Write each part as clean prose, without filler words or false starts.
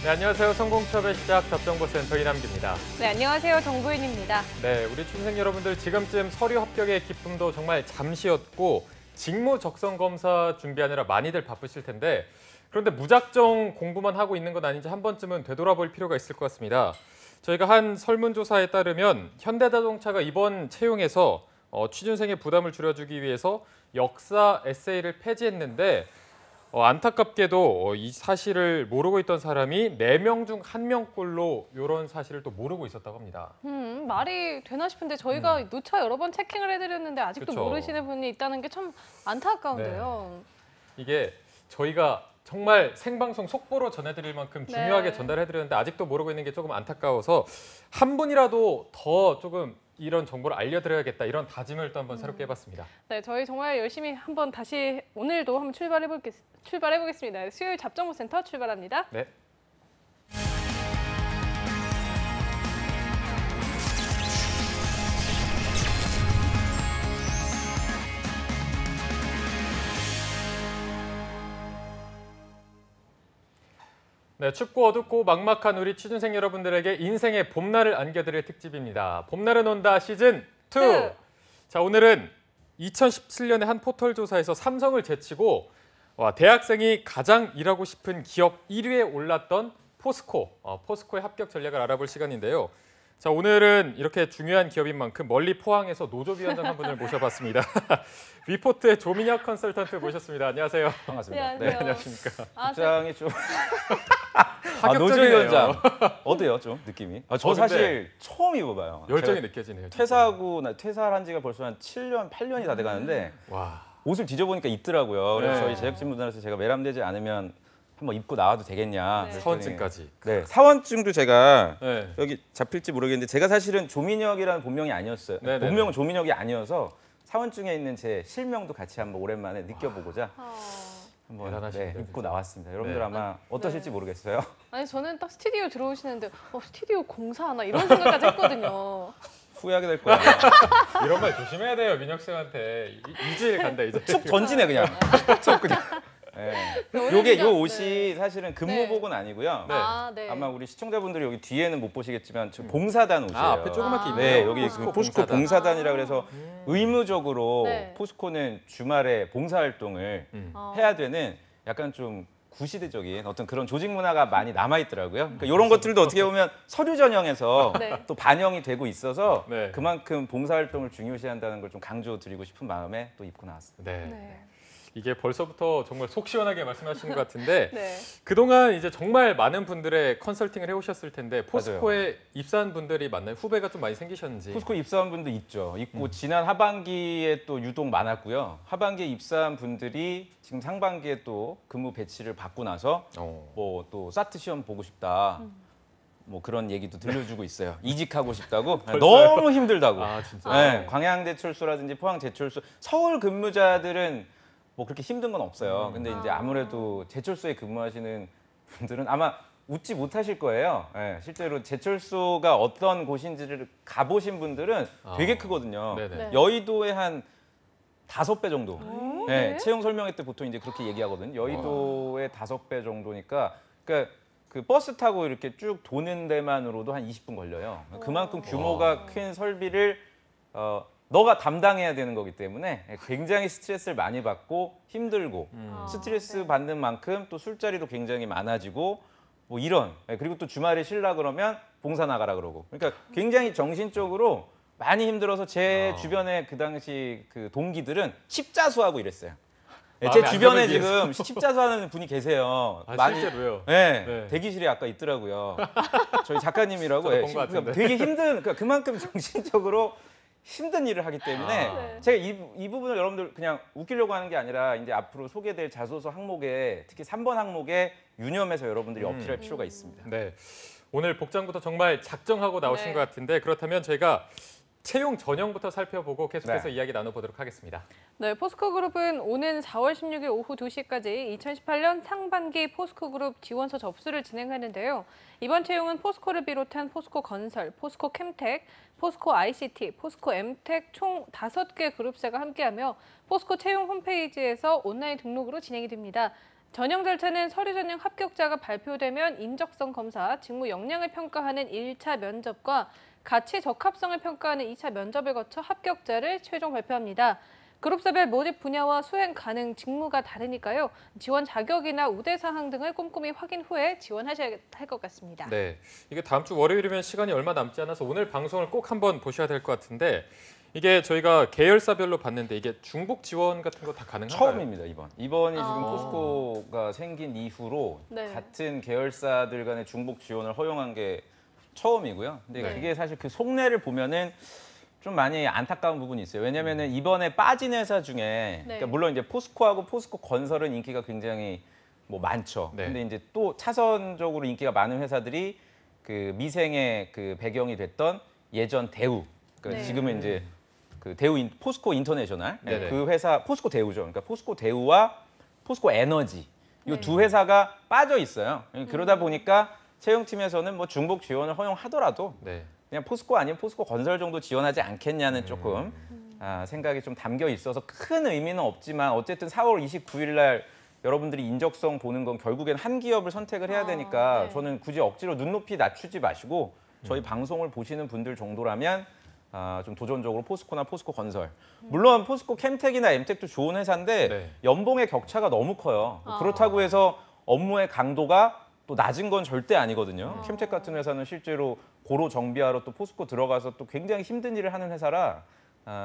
네, 안녕하세요. 성공취업의 시작 접정보센터 이남기입니다. 네, 안녕하세요. 정부인입니다. 네, 우리 취준생 여러분들 지금쯤 서류 합격의 기쁨도 정말 잠시였고 직무 적성 검사 준비하느라 많이들 바쁘실 텐데 그런데 무작정 공부만 하고 있는 건 아닌지 한 번쯤은 되돌아볼 필요가 있을 것 같습니다. 저희가 한 설문조사에 따르면 현대자동차가 이번 채용에서 취준생의 부담을 줄여주기 위해서 역사 에세이를 폐지했는데 안타깝게도 이 사실을 모르고 있던 사람이 4명 중 1명꼴로 이런 사실을 또 모르고 있었다고 합니다. 말이 되나 싶은데 저희가 누차 여러 번 체킹을 해드렸는데 아직도 그쵸. 모르시는 분이 있다는 게 참 안타까운데요. 이게 저희가 정말 생방송 속보로 전해드릴 만큼 중요하게 네. 전달해드렸는데 아직도 모르고 있는 게 조금 안타까워서 한 분이라도 더 조금 이런 정보를 알려드려야겠다 이런 다짐을 또 한번 새롭게 해봤습니다. 네, 저희 정말 열심히 한번 다시 오늘도 한번 출발해보겠습니다. 수요일 잡정보센터 출발합니다. 네. 네, 춥고 어둡고 막막한 우리 취준생 여러분들에게 인생의 봄날을 안겨드릴 특집입니다. 봄날은 온다 시즌 2. 자, 오늘은 2017년에 한 포털 조사에서 삼성을 제치고 대학생이 가장 일하고 싶은 기업 1위에 올랐던 포스코의 합격 전략을 알아볼 시간인데요. 자, 오늘은 이렇게 중요한 기업인 만큼 멀리 포항에서 노조위원장 한 분을 모셔봤습니다. 위포트의 조민혁 컨설턴트 모셨습니다. 안녕하세요. 반갑습니다. 안녕하세요. 네, 안녕하십니까. 직장이 좀 파격적이네요. 노조위원장 어때요, 좀 느낌이? 저 근데 사실 처음 입어봐요. 열정이 제가 느껴지네요. 진짜. 퇴사를 한 지가 벌써 한 7년, 8년이 다 돼가는데 와. 옷을 뒤져보니까 입더라고요. 그래서 네. 저희 제작진분들한테 제가 매람되지 않으면 한번 입고 나와도 되겠냐. 네. 그랬더니 사원증까지. 네, 사원증도 제가 네. 여기 잡힐지 모르겠는데 제가 사실은 조민혁이라는 본명이 아니었어요. 네네네. 본명은 조민혁이 아니어서 사원증에 있는 제 실명도 같이 한번 오랜만에 느껴보고자 한번 대단하십니다, 입고 진짜. 나왔습니다. 여러분들 네. 아마 어떠실지 모르겠어요. 아니 저는 딱 스튜디오 들어오시는데 스튜디오 공사하나 이런 생각까지 했거든요. 후회하게 될 거예요. 이런 말 조심해야 돼요, 민혁 쌤한테. 이주일 간다 이제. 툭 던지네 그냥. 툭 그냥. 네. 요게 요 옷이 사실은 근무복은 아니고요. 네. 네. 아마 우리 시청자분들이 여기 뒤에는 못 보시겠지만 저 봉사단 옷이에요. 앞에 조그맣게 있네요. 네, 여기 봉사단. 포스코 봉사단이라 그래서 의무적으로 네. 포스코는 주말에 봉사활동을 해야 되는 약간 좀 구시대적인 어떤 그런 조직 문화가 많이 남아 있더라고요. 그러니까 이런 것들도 어떻게 보면 서류 전형에서 네. 또 반영이 되고 있어서 네. 그만큼 봉사활동을 중요시한다는 걸 좀 강조드리고 싶은 마음에 또 입고 나왔습니다. 네. 네. 이게 벌써부터 정말 속 시원하게 말씀하시는 것 같은데 네. 그동안 이제 정말 많은 분들의 컨설팅을 해오셨을 텐데 포스코에 입사한 분들이 많나요? 후배가 좀 많이 생기셨는지. 포스코 입사한 분도 있죠. 있고 지난 하반기에 또 유독 많았고요. 하반기에 입사한 분들이 지금 상반기에 또 근무 배치를 받고 나서 뭐 또 사트 시험 보고 싶다. 뭐 그런 얘기도 들려주고 있어요. 이직하고 싶다고. 너무 힘들다고. 아, 진짜. 네, 광양제철소라든지 포항제철소, 서울 근무자들은 뭐 그렇게 힘든 건 없어요. 근데 이제 아무래도 제철소에 근무하시는 분들은 아마 웃지 못하실 거예요. 네, 실제로 제철소가 어떤 곳인지를 가보신 분들은 되게 크거든요. 네네. 네. 여의도의 한 5배 정도. 네, 네. 채용 설명회 때 보통 이제 그렇게 얘기하거든요. 여의도의 5배 정도니까, 그러니까 그 버스 타고 이렇게 쭉 도는 데만으로도 한 20분 걸려요. 그만큼 규모가 큰 설비를 너가 담당해야 되는 거기 때문에 굉장히 스트레스를 많이 받고 힘들고 스트레스 받는 만큼 또 술자리도 굉장히 많아지고 뭐 이런, 그리고 또 주말에 쉬려 그러면 봉사 나가라 그러고, 그러니까 굉장히 정신적으로 많이 힘들어서 제 주변에 그 당시 그 동기들은 십자수하고 이랬어요. 제 마음에 안 주변에 드는 지금 십자수하는 분이 계세요. 실제로요? 네, 네. 대기실에 아까 있더라고요. 저희 작가님이라고. 저도 본것 같은데. 되게 힘든, 그러니까 그만큼 정신적으로 힘든 일을 하기 때문에 네. 제가 이 부분을 여러분들 그냥 웃기려고 하는 게 아니라 이제 앞으로 소개될 자소서 항목에 특히 3번 항목에 유념해서 여러분들이 어필할 필요가 있습니다. 네. 오늘 복장부터 정말 작정하고 나오신 네. 것 같은데 그렇다면 저희가 채용 전형부터 살펴보고 계속해서 네. 이야기 나눠보도록 하겠습니다. 네, 포스코그룹은 오는 4월 16일 오후 2시까지 2018년 상반기 포스코그룹 지원서 접수를 진행하는데요. 이번 채용은 포스코를 비롯한 포스코건설, 포스코캠텍, 포스코 ICT, 포스코 엠텍 총 5개 그룹사가 함께하며 포스코 채용 홈페이지에서 온라인 등록으로 진행이 됩니다. 전형 절차는 서류 전형 합격자가 발표되면 인적성 검사, 직무 역량을 평가하는 1차 면접과 가치 적합성을 평가하는 2차 면접을 거쳐 합격자를 최종 발표합니다. 그룹사별 모집 분야와 수행 가능 직무가 다르니까요. 지원 자격이나 우대 사항 등을 꼼꼼히 확인 후에 지원하셔야 할 것 같습니다. 네, 이게 다음 주 월요일이면 시간이 얼마 남지 않아서 오늘 방송을 꼭 한번 보셔야 될 것 같은데 이게 저희가 계열사별로 봤는데 이게 중복 지원 같은 거 다 가능한가요? 처음입니다, 이번이 지금 아. 포스코가 생긴 이후로 네. 같은 계열사들 간의 중복 지원을 허용한 게 처음이고요. 근데 네. 그게 사실 그 속내를 보면은 좀 많이 안타까운 부분이 있어요. 왜냐면은 이번에 빠진 회사 중에 그러니까 물론 이제 포스코하고 포스코 건설은 인기가 굉장히 뭐 많죠. 네. 근데 이제 또 차선적으로 인기가 많은 회사들이 그 미생의 그 배경이 됐던 예전 대우. 그러니까 네. 지금은 이제 그 포스코 인터내셔널 네네. 그 회사 포스코 대우죠. 그러니까 포스코 대우와 포스코 에너지 이 네. 두 회사가 빠져 있어요. 그러다 보니까 채용팀에서는 뭐 중복 지원을 허용하더라도 네. 그냥 포스코 아니면 포스코 건설 정도 지원하지 않겠냐는 조금 생각이 좀 담겨 있어서 큰 의미는 없지만 어쨌든 4월 29일 날 여러분들이 인적성 보는 건 결국엔 한 기업을 선택을 해야 되니까 네. 저는 굳이 억지로 눈높이 낮추지 마시고 저희 방송을 보시는 분들 정도라면 좀 도전적으로 포스코나 포스코 건설. 물론 포스코 캠텍이나 엠텍도 좋은 회사인데 네. 연봉의 격차가 너무 커요. 그렇다고 해서 업무의 강도가 또 낮은 건 절대 아니거든요. 캠텍 같은 회사는 실제로 고로 정비하러 또 포스코 들어가서 또 굉장히 힘든 일을 하는 회사라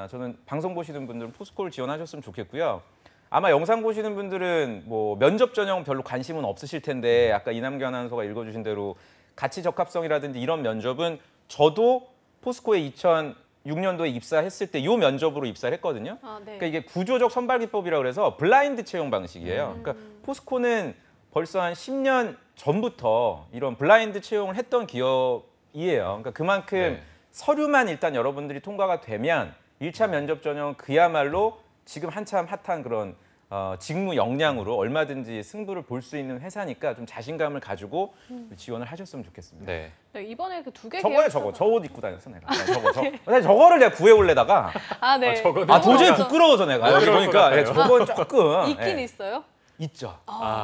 저는 방송 보시는 분들은 포스코를 지원하셨으면 좋겠고요. 아마 영상 보시는 분들은 뭐 면접 전형 별로 관심은 없으실 텐데 아까 이남규 아나운서가 읽어주신 대로 가치 적합성이라든지 이런 면접은 저도 포스코에 2006년도에 입사했을 때 이 면접으로 입사를 했거든요. 네. 그러니까 이게 구조적 선발 기법이라고 그래서 블라인드 채용 방식이에요. 그러니까 포스코는 벌써 한 10년 전부터 이런 블라인드 채용을 했던 기업이에요. 그러니까 그만큼 네. 서류만 일단 여러분들이 통과가 되면 1차 면접 전형 그야말로 지금 한참 핫한 그런 직무 역량으로 얼마든지 승부를 볼 수 있는 회사니까 좀 자신감을 가지고 지원을 하셨으면 좋겠습니다. 네. 네, 이번에 그 두 개 저거에 저거 저 옷 입고 다녔어 내가. 근데 저거를 내가 구해올래다가 네. 저거는 도저히 너무 부끄러워서 내가 여기 부끄러울 것 보니까 같아요. 저건 조금 있긴 예, 있어요? 있죠.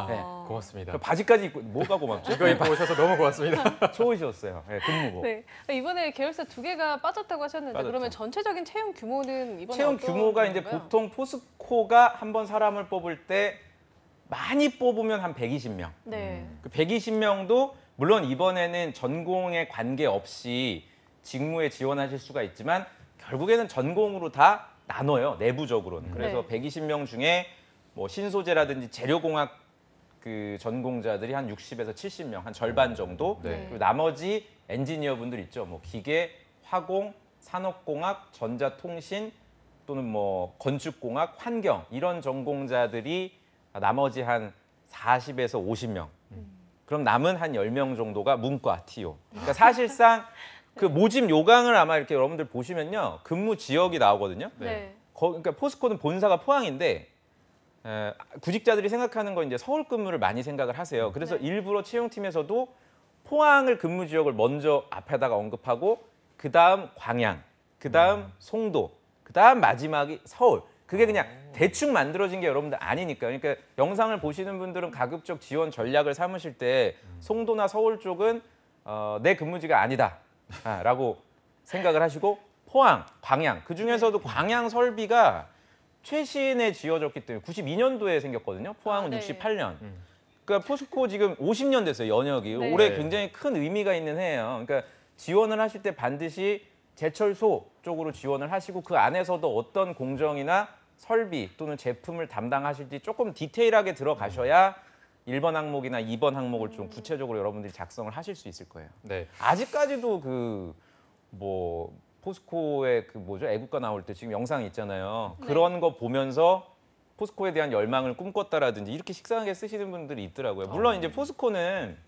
네. 고맙습니다. 바지까지 입고 뭐가 고맙죠? 이거 입고 오셔서 너무 고맙습니다. 초이셨어요. 예, 근무복. 네. 이번에 계열사 두 개가 빠졌다고 하셨는데 빠졌죠. 그러면 전체적인 채용 규모는 이번에 채용 어떤 규모가 이제 건가요? 보통 포스코가 한 번 사람을 뽑을 때 많이 뽑으면 한 120명. 네. 그 120명도 물론 이번에는 전공에 관계없이 직무에 지원하실 수가 있지만 결국에는 전공으로 다 나눠요. 내부적으로는. 그래서 네. 120명 중에 뭐 신소재라든지 재료공학 그 전공자들이 한 60에서 70명, 한 절반 정도. 네. 그리고 나머지 엔지니어 분들 있죠. 뭐 기계, 화공, 산업공학, 전자통신 또는 뭐 건축공학, 환경 이런 전공자들이 나머지 한 40에서 50명. 그럼 남은 한 10명 정도가 문과, TO. 그러니까 사실상 그 모집 요강을 아마 이렇게 여러분들 보시면요. 근무 지역이 나오거든요. 네. 그러니까 포스코는 본사가 포항인데 구직자들이 생각하는 건 이제 서울 근무를 많이 생각을 하세요. 그래서 네. 일부러 채용팀에서도 포항을 근무 지역을 먼저 앞에다가 언급하고 그다음 광양, 그다음 송도, 그다음 마지막이 서울. 그게 그냥 대충 만들어진 게 여러분들 아니니까. 그러니까 영상을 보시는 분들은 가급적 지원 전략을 삼으실 때 송도나 서울 쪽은 내 근무지가 아니다라고 생각을 하시고 포항, 광양 그중에서도 광양 설비가 최신에 지어졌기 때문에 92년도에 생겼거든요. 포항은 네. 68년. 그러니까 포스코 지금 50년 됐어요. 연역이. 네. 올해 굉장히 큰 의미가 있는 해예요. 그러니까 지원을 하실 때 반드시 제철소 쪽으로 지원을 하시고 그 안에서도 어떤 공정이나 설비 또는 제품을 담당하실지 조금 디테일하게 들어가셔야 1번 항목이나 2번 항목을 좀 구체적으로 여러분들이 작성을 하실 수 있을 거예요. 네. 아직까지도 그 뭐 포스코의 그 뭐죠? 애국가 나올 때 지금 영상이 있잖아요. 네. 그런 거 보면서 포스코에 대한 열망을 꿈꿨다라든지 이렇게 식상하게 쓰시는 분들이 있더라고요. 물론 이제 포스코는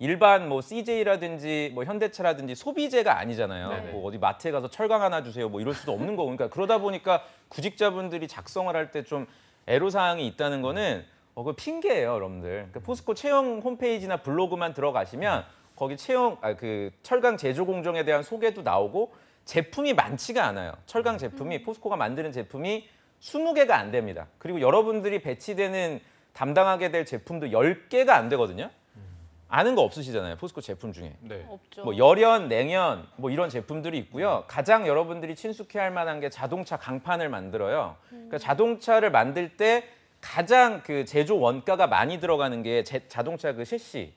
일반 뭐 CJ라든지 뭐 현대차라든지 소비재가 아니잖아요. 네네. 뭐 어디 마트에 가서 철강 하나 주세요. 뭐 이럴 수도 없는 거고. 그러니까 그러다 보니까 구직자분들이 작성을 할 때 좀 애로사항이 있다는 거는 그 핑계예요, 여러분들. 그러니까 포스코 채용 홈페이지나 블로그만 들어가시면 거기 그 철강 제조 공정에 대한 소개도 나오고 제품이 많지가 않아요. 철강 제품이 포스코가 만드는 제품이 20개가 안 됩니다. 그리고 여러분들이 배치되는 담당하게 될 제품도 10개가 안 되거든요. 아는 거 없으시잖아요. 포스코 제품 중에. 네. 없죠. 뭐 열연, 냉연 뭐 이런 제품들이 있고요. 가장 여러분들이 친숙해할 만한 게 자동차 강판을 만들어요. 그러니까 자동차를 만들 때 가장 그 제조 원가가 많이 들어가는 게 자동차 그 셰시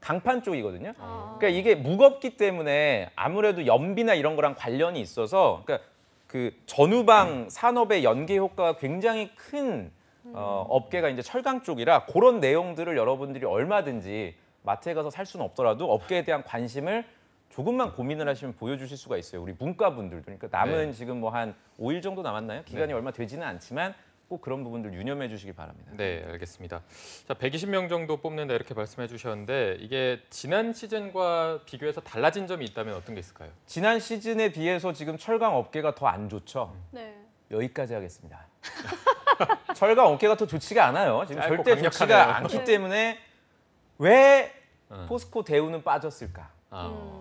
강판 쪽이거든요. 그러니까 이게 무겁기 때문에 아무래도 연비나 이런 거랑 관련이 있어서 그러니까 그 전후방 산업의 연계 효과가 굉장히 큰 업계가 이제 철강 쪽이라 그런 내용들을 여러분들이 얼마든지 마트에 가서 살 수는 없더라도 업계에 대한 관심을 조금만 고민을 하시면 보여주실 수가 있어요. 우리 문과분들도. 그러니까 남은 네. 지금 뭐 한 5일 정도 남았나요? 기간이 네. 얼마 되지는 않지만 꼭 그런 부분들 유념해 주시기 바랍니다. 네, 알겠습니다. 자, 120명 정도 뽑는다 이렇게 말씀해 주셨는데 이게 지난 시즌과 비교해서 달라진 점이 있다면 어떤 게 있을까요? 지난 시즌에 비해서 지금 철강 업계가 더 안 좋죠. 네. 여기까지 하겠습니다. 철강 업계가 더 좋지가 않아요. 지금 짧고 절대 강력하네요. 좋지가 않기 네. 때문에 왜 음. 포스코 대우는 빠졌을까?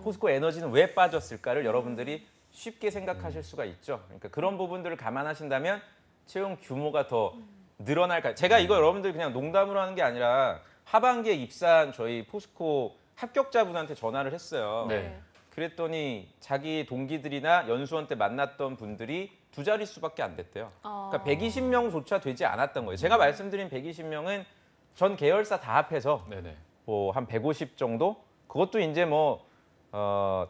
포스코 에너지는 왜 빠졌을까를 여러분들이 쉽게 생각하실 수가 있죠. 그러니까 그런 부분들을 감안하신다면 채용 규모가 더 늘어날까? 제가 이거 여러분들 그냥 농담으로 하는 게 아니라 하반기에 입사한 저희 포스코 합격자분한테 전화를 했어요. 네. 그랬더니 자기 동기들이나 연수원 때 만났던 분들이 두 자릿수밖에 안 됐대요. 그러니까 120명조차 되지 않았던 거예요. 제가 말씀드린 120명은 전 계열사 다 합해서 네네. 뭐 한 150 정도? 그것도 이제 뭐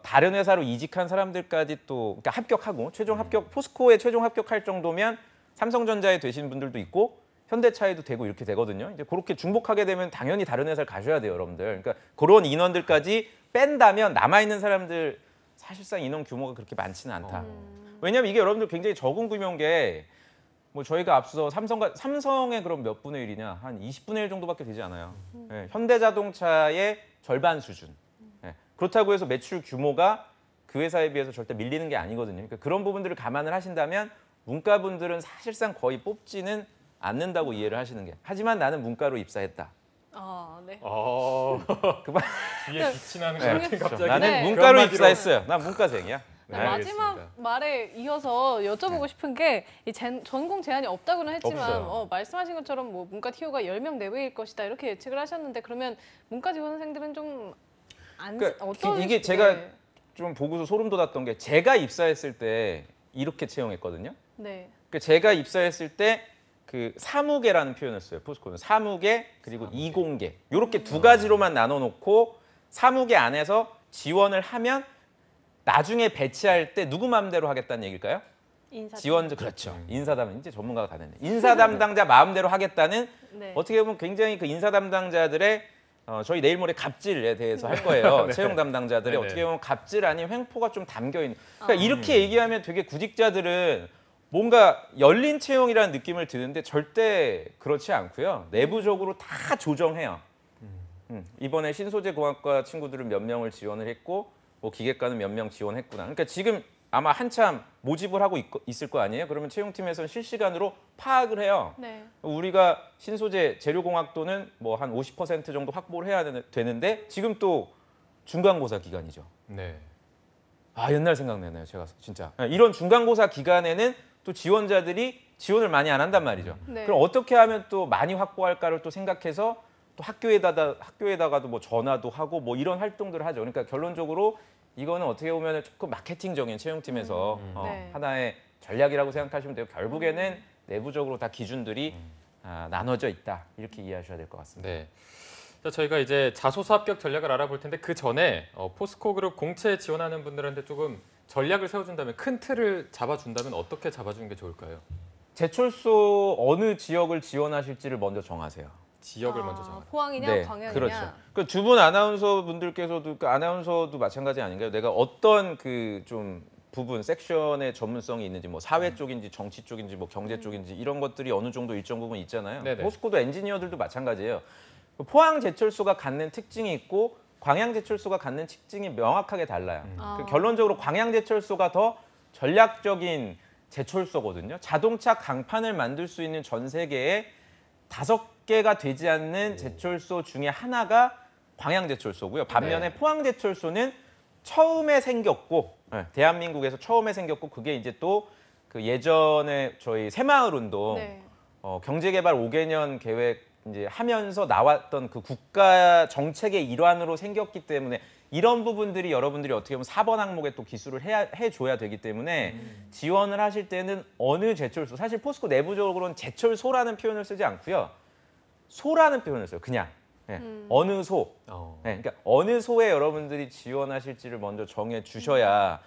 다른 회사로 이직한 사람들까지 또 그러니까 합격하고 최종 합격 포스코에 최종 합격할 정도면 삼성전자에 되신 분들도 있고 현대차에도 되고 이렇게 되거든요. 이제 그렇게 중복하게 되면 당연히 다른 회사를 가셔야 돼요, 여러분들. 그러니까 그런 인원들까지 뺀다면 남아 있는 사람들 사실상 인원 규모가 그렇게 많지는 않다. 왜냐하면 이게 여러분들 굉장히 적은 규모인 게 뭐 저희가 앞서 삼성의 그럼 몇 분의 1이냐 한 20분의 1 정도밖에 되지 않아요. 예, 현대자동차의 절반 수준. 예, 그렇다고 해서 매출 규모가 그 회사에 비해서 절대 밀리는 게 아니거든요. 그러니까 그런 부분들을 감안을 하신다면 문과분들은 사실상 거의 뽑지는 않는다고 이해를 하시는 게. 하지만 나는 문과로 입사했다. 네. 그만. 뒤에 빛이 나는 것 네, 같은 그렇죠. 갑자기. 나는 네. 문과로 그런 입사했어요. 난 문과생이야. 네, 네, 마지막 알겠습니다. 말에 이어서 여쭤보고 싶은 게 이 전공 제한이 없다고는 했지만 없어요. 말씀하신 것처럼 뭐 문과 TO가 10명 내외일 것이다 이렇게 예측을 하셨는데 그러면 문과 지원생들은 좀 그러니까 어떤 이게 제가 좀 보고서 소름 돋았던 게 제가 입사했을 때 이렇게 채용했거든요. 네. 그러니까 제가 입사했을 때 그 사무계라는 표현을 써요. 포스코는 사무계 그리고 이공계 이렇게 두 가지로만 나눠놓고 사무계 안에서 지원을 하면 나중에 배치할 때 누구 마음대로 하겠다는 얘기일까요? 인사 지원자 그렇죠. 인사 담당 이제 전문가가 다 됐네. 인사 담당자 마음대로 하겠다는 네. 어떻게 보면 굉장히 그 인사 담당자들의 저희 내일 모레 갑질에 대해서 할 거예요. 네. 채용 담당자들이 네네. 어떻게 보면 갑질 아닌 횡포가 좀 담겨 있는. 그러니까 이렇게 얘기하면 되게 구직자들은 뭔가 열린 채용이라는 느낌을 드는데 절대 그렇지 않고요. 내부적으로 다 조정해요. 이번에 신소재공학과 친구들은 몇 명을 지원을 했고 뭐 기계과는 몇 명 지원했구나. 그러니까 지금 아마 한참 모집을 하고 있을 거 아니에요? 그러면 채용팀에서는 실시간으로 파악을 해요. 네. 우리가 신소재 재료공학도는 뭐 한 50% 정도 확보를 해야 되는데 지금 또 중간고사 기간이죠. 네. 아 옛날 생각나네요. 제가 진짜 이런 중간고사 기간에는 또 지원자들이 지원을 많이 안 한단 말이죠. 네. 그럼 어떻게 하면 또 많이 확보할까를 또 생각해서 또 학교에다가도 뭐 전화도 하고 뭐 이런 활동들을 하죠. 그러니까 결론적으로 이거는 어떻게 보면 조금 마케팅적인 채용팀에서 네. 하나의 전략이라고 생각하시면 돼요. 결국에는 내부적으로 다 기준들이 나눠져 있다 이렇게 이해하셔야 될 것 같습니다. 네. 자, 저희가 이제 자소서 합격 전략을 알아볼 텐데 그 전에 포스코 그룹 공채 지원하는 분들한테 조금 전략을 세워준다면 큰 틀을 잡아준다면 어떻게 잡아주는 게 좋을까요? 제철소 어느 지역을 지원하실지를 먼저 정하세요. 지역을 먼저 정하는. 포항이냐 광양이냐. 그렇죠. 그 두 분 아나운서 분들께서도 그 아나운서도 마찬가지 아닌가요? 내가 어떤 그 좀 부분 섹션의 전문성이 있는지 뭐 사회 쪽인지 정치 쪽인지 뭐 경제 쪽인지 이런 것들이 어느 정도 일정 부분 있잖아요. 네네. 포스코도 엔지니어들도 마찬가지예요. 포항 제철소가 갖는 특징이 있고 광양 제철소가 갖는 특징이 명확하게 달라요. 그 결론적으로 광양 제철소가 더 전략적인 제철소거든요. 자동차 강판을 만들 수 있는 전 세계에 5개가 되지 않는 제철소 중에 하나가 광양 제철소고요. 반면에 네. 포항 제철소는 처음에 생겼고 대한민국에서 처음에 생겼고 그게 이제 또 그 예전에 저희 새마을 운동 네. 경제개발 5개년 계획 이제 하면서 나왔던 그 국가 정책의 일환으로 생겼기 때문에 이런 부분들이 여러분들이 어떻게 보면 4번 항목에 또 기술을 해줘야 되기 때문에 지원을 하실 때는 어느 제철소, 사실 포스코 내부적으로는 제철소라는 표현을 쓰지 않고요. 소라는 표현을 써요. 그냥. 예, 어느 소. 예, 그러니까 어느 소에 여러분들이 지원하실지를 먼저 정해 주셔야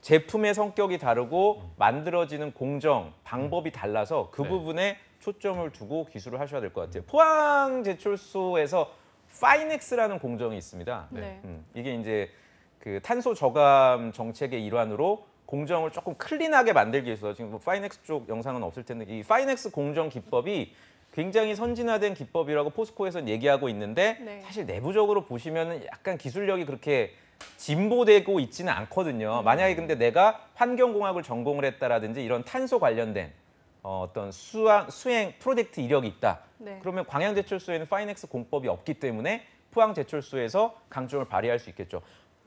제품의 성격이 다르고 만들어지는 공정, 방법이 달라서 그 네. 부분에 초점을 두고 기술을 하셔야 될 것 같아요. 포항 제철소에서 파이넥스라는 공정이 있습니다. 네. 이게 이제 그 탄소 저감 정책의 일환으로 공정을 조금 클린하게 만들기 위해서 지금 뭐 파이넥스 쪽 영상은 없을 텐데 이 파이넥스 공정 기법이 굉장히 선진화된 기법이라고 포스코에서는 얘기하고 있는데 네. 사실 내부적으로 보시면은 약간 기술력이 그렇게 진보되고 있지는 않거든요. 만약에 근데 내가 환경공학을 전공을 했다라든지 이런 탄소 관련된 어떤 수행 프로젝트 이력이 있다. 네. 그러면 광양제철소에는 파이넥스 공법이 없기 때문에 포항제철소에서 강점을 발휘할 수 있겠죠.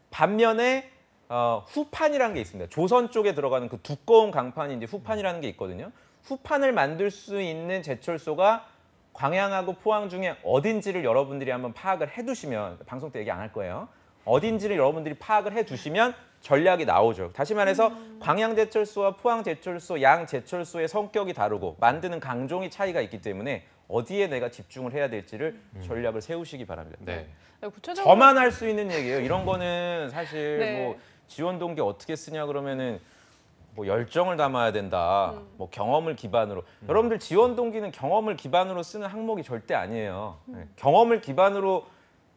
반면에 후판이라는 게 있습니다. 조선 쪽에 들어가는 그 두꺼운 강판이 이제 후판이라는 게 있거든요. 후판을 만들 수 있는 제철소가 광양하고 포항 중에 어딘지를 여러분들이 한번 파악을 해두시면 방송 때 얘기 안 할 거예요. 어딘지를 여러분들이 파악을 해두시면 전략이 나오죠. 다시 말해서 광양제철소와 포항제철소, 양제철소의 성격이 다르고 만드는 강종이 차이가 있기 때문에 어디에 내가 집중을 해야 될지를 전략을 세우시기 바랍니다. 네. 구체적으로 저만 할 수 있는 얘기예요. 이런 거는 사실 네. 뭐 지원 동기 어떻게 쓰냐 그러면은 뭐 열정을 담아야 된다. 뭐 경험을 기반으로. 여러분들 지원 동기는 경험을 기반으로 쓰는 항목이 절대 아니에요. 네. 경험을 기반으로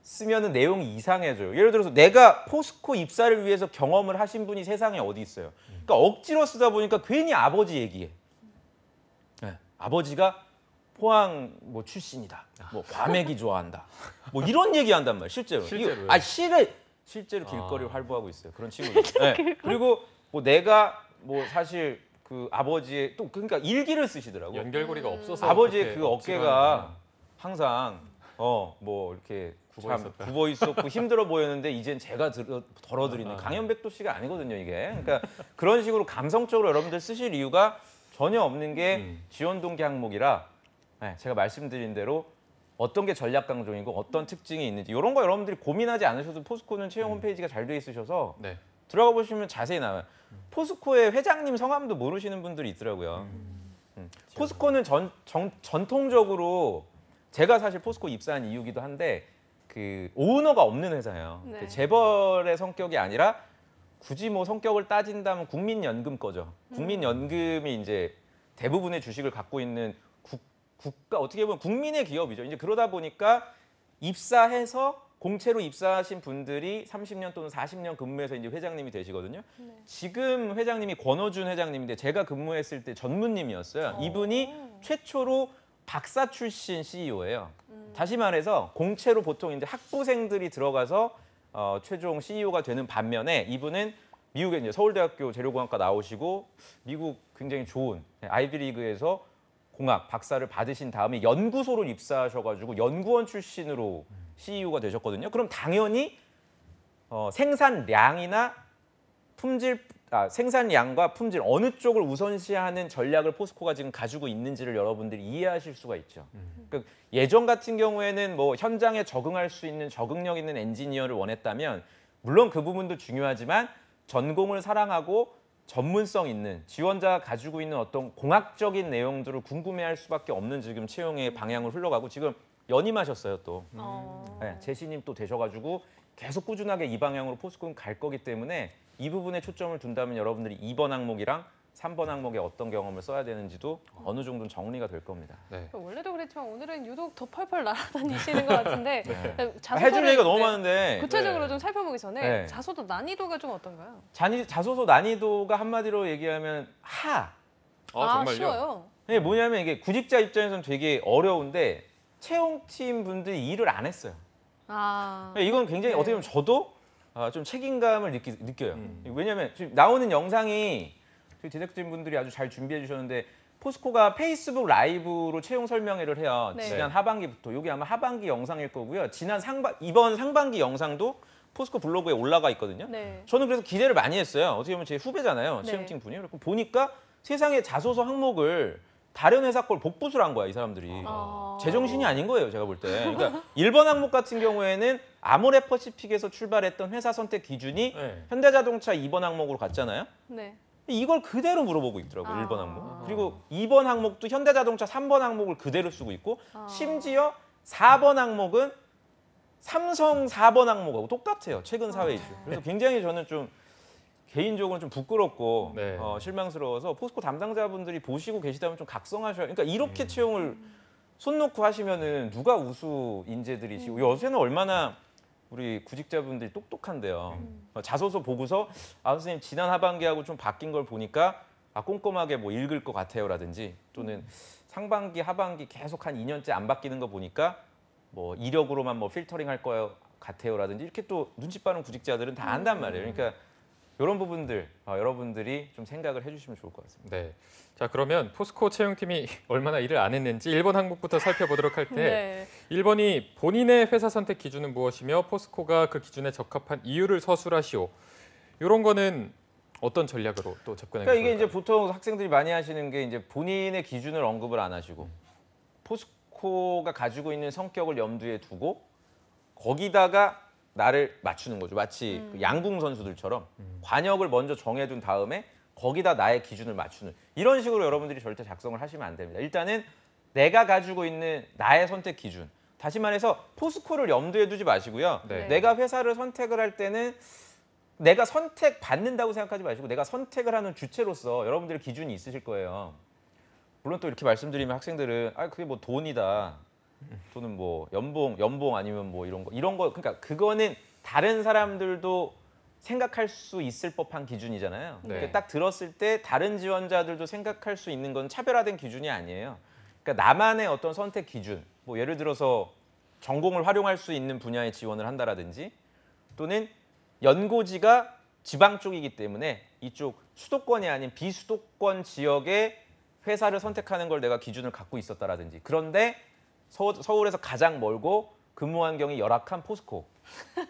쓰면은 내용이 이상해져요. 예를 들어서 내가 포스코 입사를 위해서 경험을 하신 분이 세상에 어디 있어요. 그러니까 억지로 쓰다 보니까 괜히 아버지 얘기해. 네. 아버지가 포항 뭐 출신이다. 뭐 과메기 좋아한다. 뭐 이런 얘기한단 말이에요. 실제로. 실제로요? 실제로 길거리를 활보하고 있어요. 그런 친구들. 네. 그리고 뭐 내가 뭐 사실 그 아버지의 또 그러니까 일기를 쓰시더라고. 연결고리가 없어서 아버지의 그렇게 그 억지로 어깨가 하는구나. 항상 뭐 이렇게 굽어 참 있었다. 굽어 있었고 힘들어 보였는데 이젠 제가 덜어드리는 강연백도 씨가 아니거든요 이게. 그러니까 그런 식으로 감성적으로 여러분들 쓰실 이유가 전혀 없는 게 지원 동기 항목이라 네, 제가 말씀드린 대로 어떤 게 전략 강종이고 어떤 특징이 있는지 이런 거 여러분들이 고민하지 않으셔도 포스코는 채용 홈페이지가 잘 돼 있으셔서 네. 들어가 보시면 자세히 나와요. 포스코의 회장님 성함도 모르시는 분들이 있더라고요. 포스코는 전통적으로 제가 사실 포스코 입사한 이유기도 한데 그 오너가 없는 회사예요. 네. 재벌의 성격이 아니라 굳이 뭐 성격을 따진다면 국민연금 거죠. 국민연금이 이제 대부분의 주식을 갖고 있는 국가 어떻게 보면 국민의 기업이죠. 이제 그러다 보니까 입사해서 공채로 입사하신 분들이 30년 또는 40년 근무해서 이제 회장님이 되시거든요. 지금 회장님이 권호준 회장님인데 제가 근무했을 때 전무님이었어요. 이분이 최초로 박사 출신 CEO예요. 다시 말해서 공채로 보통 이제 학부생들이 들어가서 최종 CEO가 되는 반면에 이분은 미국에 이제 서울대학교 재료공학과 나오시고 미국 굉장히 좋은 아이비리그에서 공학 박사를 받으신 다음에 연구소를 입사하셔가지고 연구원 출신으로 CEO가 되셨거든요. 그럼 당연히 생산량이나 생산량과 품질 어느 쪽을 우선시하는 전략을 포스코가 지금 가지고 있는지를 여러분들이 이해하실 수가 있죠. 그러니까 예전 같은 경우에는 뭐 현장에 적응할 수 있는 적응력 있는 엔지니어를 원했다면 물론 그 부분도 중요하지만 전공을 사랑하고 전문성 있는 지원자가 가지고 있는 어떤 공학적인 내용들을 궁금해할 수밖에 없는 지금 채용의 방향으로 흘러가고 지금 연임하셨어요 또. 네, 제시님 또 되셔가지고 계속 꾸준하게 이 방향으로 포스코는 갈 거기 때문에 이 부분에 초점을 둔다면 여러분들이 2번 항목이랑 3번 항목에 어떤 경험을 써야 되는지도 어느 정도는 정리가 될 겁니다. 네. 원래도 그랬지만 오늘은 유독 더 펄펄 날아다니시는 것 같은데 해줄 얘기가 너무 많은데 구체적으로 네. 좀 살펴보기 전에 네. 자소도 난이도가 좀 어떤가요? 자소서 난이도가 한마디로 얘기하면 정말요? 쉬워요. 이게 뭐냐면 이게 구직자 입장에서는 되게 어려운데 채용팀 분들이 일을 안 했어요. 이건 굉장히 네. 어떻게 보면 저도 좀 책임감을 느껴요. 왜냐하면 지금 나오는 영상이 저희 제작진분들이 아주 잘 준비해 주셨는데 포스코가 페이스북 라이브로 채용 설명회를 해요. 네. 지난 하반기부터. 여기 아마 하반기 영상일 거고요. 이번 상반기 영상도 포스코 블로그에 올라가 있거든요. 네. 저는 그래서 기대를 많이 했어요. 어떻게 보면 제 후배잖아요. 네. 채용팀 분이. 그래서 보니까 세상에 자소서 항목을 다른 회사 걸 복붙을 한 거야, 이 사람들이. 아. 제정신이 아닌 거예요, 제가 볼 때. 그러니까 1번 항목 같은 경우에는 아모레퍼시픽에서 출발했던 회사 선택 기준이 네. 현대자동차 2번 항목으로 갔잖아요. 네. 이걸 그대로 물어보고 있더라고요, 아. 1번 항목. 그리고 2번 항목도 현대자동차 3번 항목을 그대로 쓰고 있고 심지어 4번 항목은 삼성 4번 항목하고 똑같아요, 최근 사회 이슈. 그래서 굉장히 저는 좀 개인적으로 좀 부끄럽고 네. 실망스러워서 포스코 담당자분들이 보시고 계시다면 좀 각성하셔야. 그러니까 이렇게 채용을 손 놓고 하시면은 누가 우수 인재들이시고 요새는 얼마나 우리 구직자분들이 똑똑한데요. 자소서 보고서 선생님 지난 하반기하고 좀 바뀐 걸 보니까 꼼꼼하게 뭐 읽을 것 같아요라든지 또는 상반기 하반기 계속 한 2년째 안 바뀌는 거 보니까 뭐 이력으로만 뭐 필터링 할 거 같아요라든지 이렇게 또 눈치 빠른 구직자들은 다 안단 말이에요. 그러니까 이런 부분들 여러분들이 좀 생각을 해주시면 좋을 것 같습니다. 네. 자, 그러면 포스코 채용팀이 얼마나 일을 안 했는지 1번 항목부터 살펴보도록 할 때 네. 1번이 본인의 회사 선택 기준은 무엇이며 포스코가 그 기준에 적합한 이유를 서술하시오. 이런 거는 어떤 전략으로 또 접근하게 그러니까 이게 좋을까요? 이제 보통 학생들이 많이 하시는 게 이제 본인의 기준을 언급을 안 하시고 포스코가 가지고 있는 성격을 염두에 두고 거기다가 나를 맞추는 거죠. 마치 그 양궁 선수들처럼 관역을 먼저 정해둔 다음에 거기다 나의 기준을 맞추는 이런 식으로 여러분들이 절대 작성을 하시면 안 됩니다. 일단은 내가 가지고 있는 나의 선택 기준. 다시 말해서 포스코를 염두에 두지 마시고요. 네. 내가 회사를 선택을 할 때는 내가 선택받는다고 생각하지 마시고 내가 선택을 하는 주체로서 여러분들의 기준이 있으실 거예요. 물론 또 이렇게 말씀드리면 학생들은 그게 뭐 돈이다. 또는 뭐 연봉 아니면 뭐 이런 거 그러니까 그거는 다른 사람들도 생각할 수 있을 법한 기준이잖아요. 네. 그러니까 딱 들었을 때 다른 지원자들도 생각할 수 있는 건 차별화된 기준이 아니에요. 그러니까 나만의 어떤 선택 기준, 뭐 예를 들어서 전공을 활용할 수 있는 분야에 지원을 한다라든지 또는 연고지가 지방 쪽이기 때문에 이쪽 수도권이 아닌 비수도권 지역의 회사를 선택하는 걸 내가 기준을 갖고 있었다라든지 그런데 서울에서 가장 멀고 근무 환경이 열악한 포스코.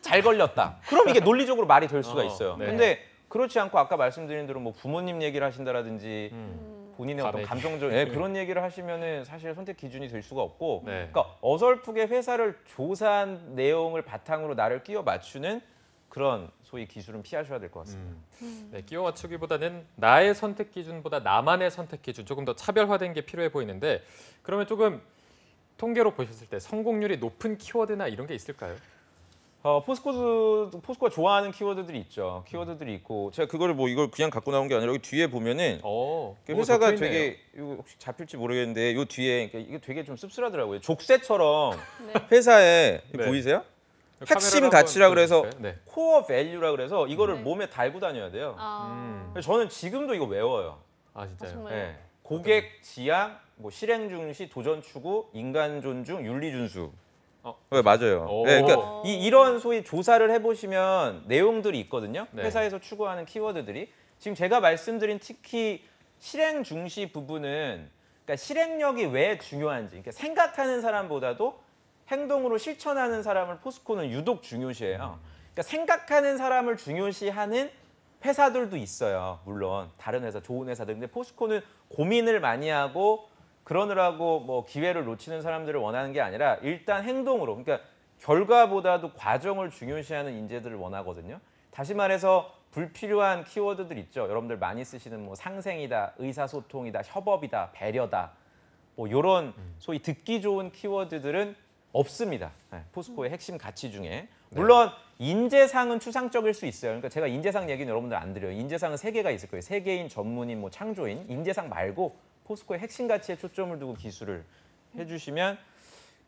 잘 걸렸다. 그럼 이게 논리적으로 말이 될 수가 있어요. 네. 근데 그렇지 않고 아까 말씀드린 대로 뭐 부모님 얘기를 하신다라든지 본인의 어떤 감액이. 감정적 그런 얘기를 하시면은 사실 선택 기준이 될 수가 없고 네. 그러니까 어설프게 회사를 조사한 내용을 바탕으로 나를 끼워 맞추는 그런 소위 기술은 피하셔야 될 것 같습니다. 네, 끼워 맞추기보다는 나의 선택 기준보다 나만의 선택 기준 조금 더 차별화된 게 필요해 보이는데 그러면 조금 통계로 보셨을 때 성공률이 높은 키워드나 이런 게 있을까요? 포스코가 좋아하는 키워드들이 있죠. 키워드들이 있고 제가 그거를 뭐 이걸 그냥 갖고 나온 게 아니라 여기 뒤에 보면은 그 회사가 적혀 있네요. 되게 이거 혹시 잡힐지 모르겠는데 요 뒤에 그러니까 이게 되게 좀 씁쓸하더라고요. 족쇄처럼 네. 회사에 네. 보이세요? 카메라로 핵심 한번 가치라 그래서 보여주실까요? 네. 코어 밸류라 그래서 이거를 네. 몸에 달고 다녀야 돼요. 아. 저는 지금도 이거 외워요. 아 진짜요? 정말. 네. 고객 지향, 뭐 실행 중시, 도전 추구, 인간 존중, 윤리 준수. 네, 맞아요. 오. 네, 그러니까 이런 소위 조사를 해보시면 내용들이 있거든요. 네. 회사에서 추구하는 키워드들이. 지금 제가 말씀드린 특히 실행 중시 부분은 그러니까 실행력이 왜 중요한지 그러니까 생각하는 사람보다도 행동으로 실천하는 사람을 포스코는 유독 중요시해요. 그러니까 생각하는 사람을 중요시하는 회사들도 있어요. 물론 다른 회사, 좋은 회사들. 근데 포스코는 고민을 많이 하고 그러느라고 뭐 기회를 놓치는 사람들을 원하는 게 아니라 일단 행동으로 그러니까 결과보다도 과정을 중요시하는 인재들을 원하거든요. 다시 말해서 불필요한 키워드들 있죠. 여러분들 많이 쓰시는 뭐 상생이다, 의사소통이다, 협업이다, 배려다. 뭐 이런 소위 듣기 좋은 키워드들은 없습니다. 네, 포스코의 핵심 가치 중에. 물론 인재상은 추상적일 수 있어요. 그러니까 제가 인재상 얘기는 여러분들 안 드려요. 인재상은 3개가 있을 거예요. 세계인, 전문인, 뭐 창조인. 인재상 말고 포스코의 핵심 가치에 초점을 두고 기술을 해주시면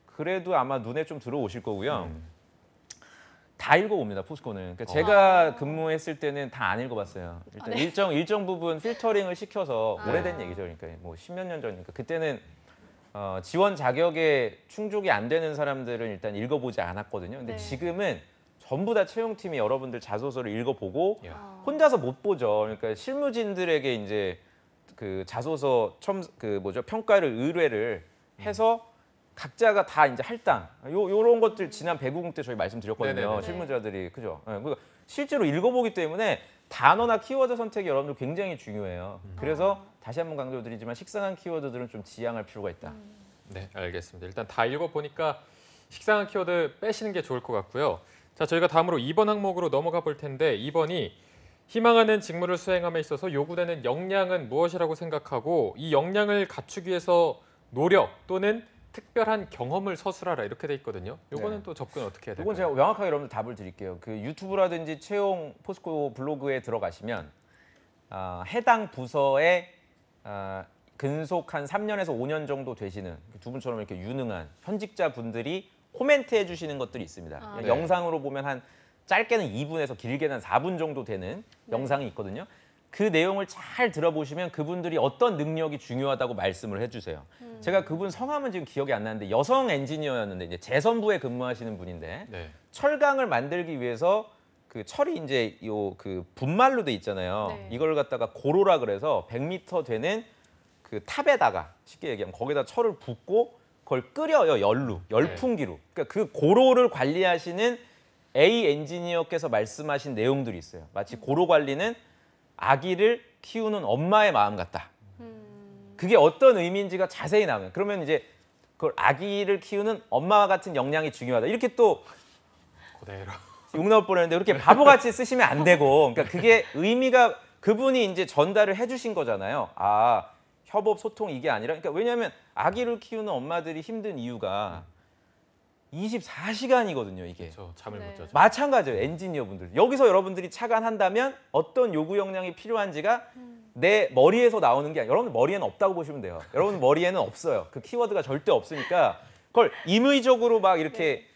그래도 아마 눈에 좀 들어오실 거고요. 다 읽어봅니다, 포스코는. 그러니까 제가 근무했을 때는 다 안 읽어봤어요. 일단 일정 부분 필터링을 시켜서 오래된 얘기죠. 그러니까 뭐 10몇 년 전이니까. 그때는 지원 자격에 충족이 안 되는 사람들은 일단 읽어보지 않았거든요. 근데 네. 지금은 전부 다 채용팀이 여러분들 자소서를 읽어보고 야. 혼자서 못 보죠. 그러니까 실무진들에게 이제 그 자소서 평가를 의뢰를 해서 각자가 다 이제 할당 요런 것들 지난 배구공 때 저희 말씀드렸거든요. 네네네. 실무자들이 그죠? 네, 실제로 읽어보기 때문에 단어나 키워드 선택이 여러분들 굉장히 중요해요. 그래서 다시 한번 강조드리지만 식상한 키워드들은 좀 지양할 필요가 있다. 네, 알겠습니다. 일단 다 읽어보니까 식상한 키워드 빼시는 게 좋을 것 같고요. 자, 저희가 다음으로 2번 항목으로 넘어가 볼 텐데 2번이 희망하는 직무를 수행함에 있어서 요구되는 역량은 무엇이라고 생각하고 이 역량을 갖추기 위해서 노력 또는 특별한 경험을 서술하라 이렇게 돼 있거든요. 요거는 네. 또 접근 어떻게 해야 될까요? 이건 제가 명확하게 여러분들 답을 드릴게요. 그 유튜브라든지 채용 포스코 블로그에 들어가시면 해당 부서에 근속 한 3년에서 5년 정도 되시는 두 분처럼 이렇게 유능한 현직자 분들이 코멘트 해주시는 것들이 있습니다. 네. 영상으로 보면 한 짧게는 2분에서 길게는 한 4분 정도 되는 영상이 있거든요. 그 내용을 잘 들어보시면 그분들이 어떤 능력이 중요하다고 말씀을 해주세요. 제가 그분 성함은 지금 기억이 안 나는데 여성 엔지니어였는데 이제 재선부에 근무하시는 분인데 네. 철강을 만들기 위해서 그 철이 이제 요 그 분말로 돼 있잖아요. 네. 이걸 갖다가 고로라 그래서 100m 되는 그 탑에다가 쉽게 얘기하면 거기다 철을 붓고 그걸 끓여요 열풍기로. 그러니까 그 고로를 관리하시는 A 엔지니어께서 말씀하신 내용들이 있어요. 마치 고로 관리는 아기를 키우는 엄마의 마음 같다. 그게 어떤 의미인지가 자세히 나와요. 그러면 이제 그걸 아기를 키우는 엄마와 같은 역량이 중요하다. 이렇게 또 그대로. 욕 나올 뻔했는데 그렇게 바보같이 쓰시면 안 되고, 그러니까 그게 의미가 그분이 이제 전달을 해주신 거잖아요. 아, 협업 소통 이게 아니라, 그러니까 왜냐하면 아기를 키우는 엄마들이 힘든 이유가 24시간이거든요, 이게. 저 잠을 네. 못 자죠. 마찬가지예요, 엔지니어분들. 여기서 여러분들이 착안한다면 어떤 요구 역량이 필요한지가 내 머리에서 나오는 게 아니라 여러분 머리에는 없다고 보시면 돼요. 여러분 머리에는 없어요. 그 키워드가 절대 없으니까 그걸 임의적으로 막 이렇게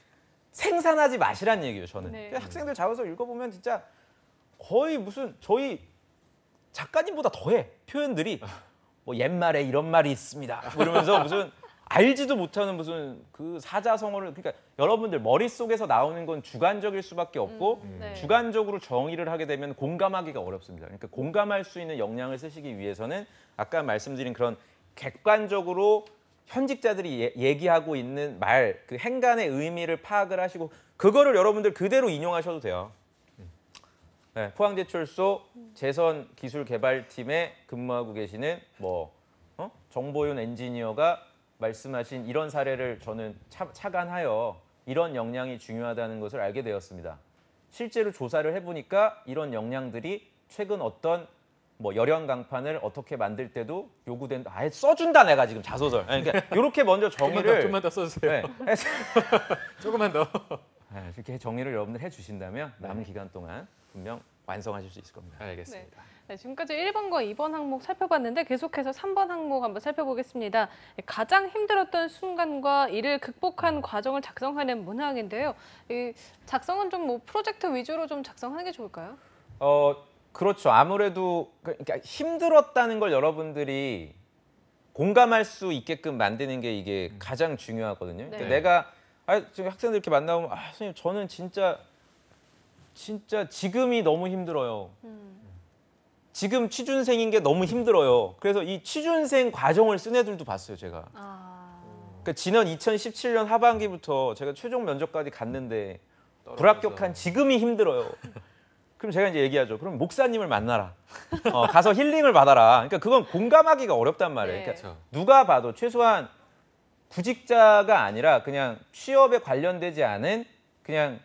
생산하지 마시란 얘기예요, 저는. 네. 학생들 잡아서 읽어보면 진짜 거의 무슨 저희 작가님보다 더해, 표현들이. 뭐 옛말에 이런 말이 있습니다. 그러면서 무슨 알지도 못하는 무슨 그 사자성어를, 그러니까 여러분들 머릿속에서 나오는 건 주관적일 수밖에 없고 네. 주관적으로 정의를 하게 되면 공감하기가 어렵습니다. 그러니까 공감할 수 있는 역량을 쓰시기 위해서는 아까 말씀드린 그런 객관적으로 현직자들이 얘기하고 있는 말, 그 행간의 의미를 파악을 하시고 그거를 여러분들 그대로 인용하셔도 돼요. 네, 포항제철소 재선기술개발팀에 근무하고 계시는 정보윤 엔지니어가 말씀하신 이런 사례를 저는 착안하여 이런 역량이 중요하다는 것을 알게 되었습니다. 실제로 조사를 해보니까 이런 역량들이 최근 어떤 열연 강판을 어떻게 만들 때도 요구된다. 아예 써준다 내가 지금 자소설. 그러니까 이렇게 먼저 정의를 좀만 더 써주세요. 네, 조금만 더. 이렇게 정리를 여러분들 해주신다면 남은 기간 동안 분명 완성하실 수 있을 겁니다. 알겠습니다. 네, 지금까지 1번과 2번 항목 살펴봤는데 계속해서 3번 항목 한번 살펴보겠습니다. 가장 힘들었던 순간과 이를 극복한 과정을 작성하는 문항인데요. 이 작성은 좀 프로젝트 위주로 좀 작성하는 게 좋을까요? 그렇죠. 아무래도 그러니까 힘들었다는 걸 여러분들이 공감할 수 있게끔 만드는 게 이게 가장 중요하거든요. 네. 그러니까 내가 지금 학생들 이렇게 만나면 선생님 저는 진짜 지금이 너무 힘들어요. 지금 취준생인 게 너무 힘들어요. 그래서 이 취준생 과정을 쓴 애들도 봤어요, 제가. 그러니까 지난 2017년 하반기부터 제가 최종 면접까지 갔는데 불합격한 지금이 힘들어요. 그럼 제가 이제 얘기하죠. 그럼 목사님을 만나라. 가서 힐링을 받아라. 그러니까 그건 공감하기가 어렵단 말이에요. 네. 그러니까 그렇죠. 누가 봐도 최소한 구직자가 아니라 그냥 취업에 관련되지 않은 그냥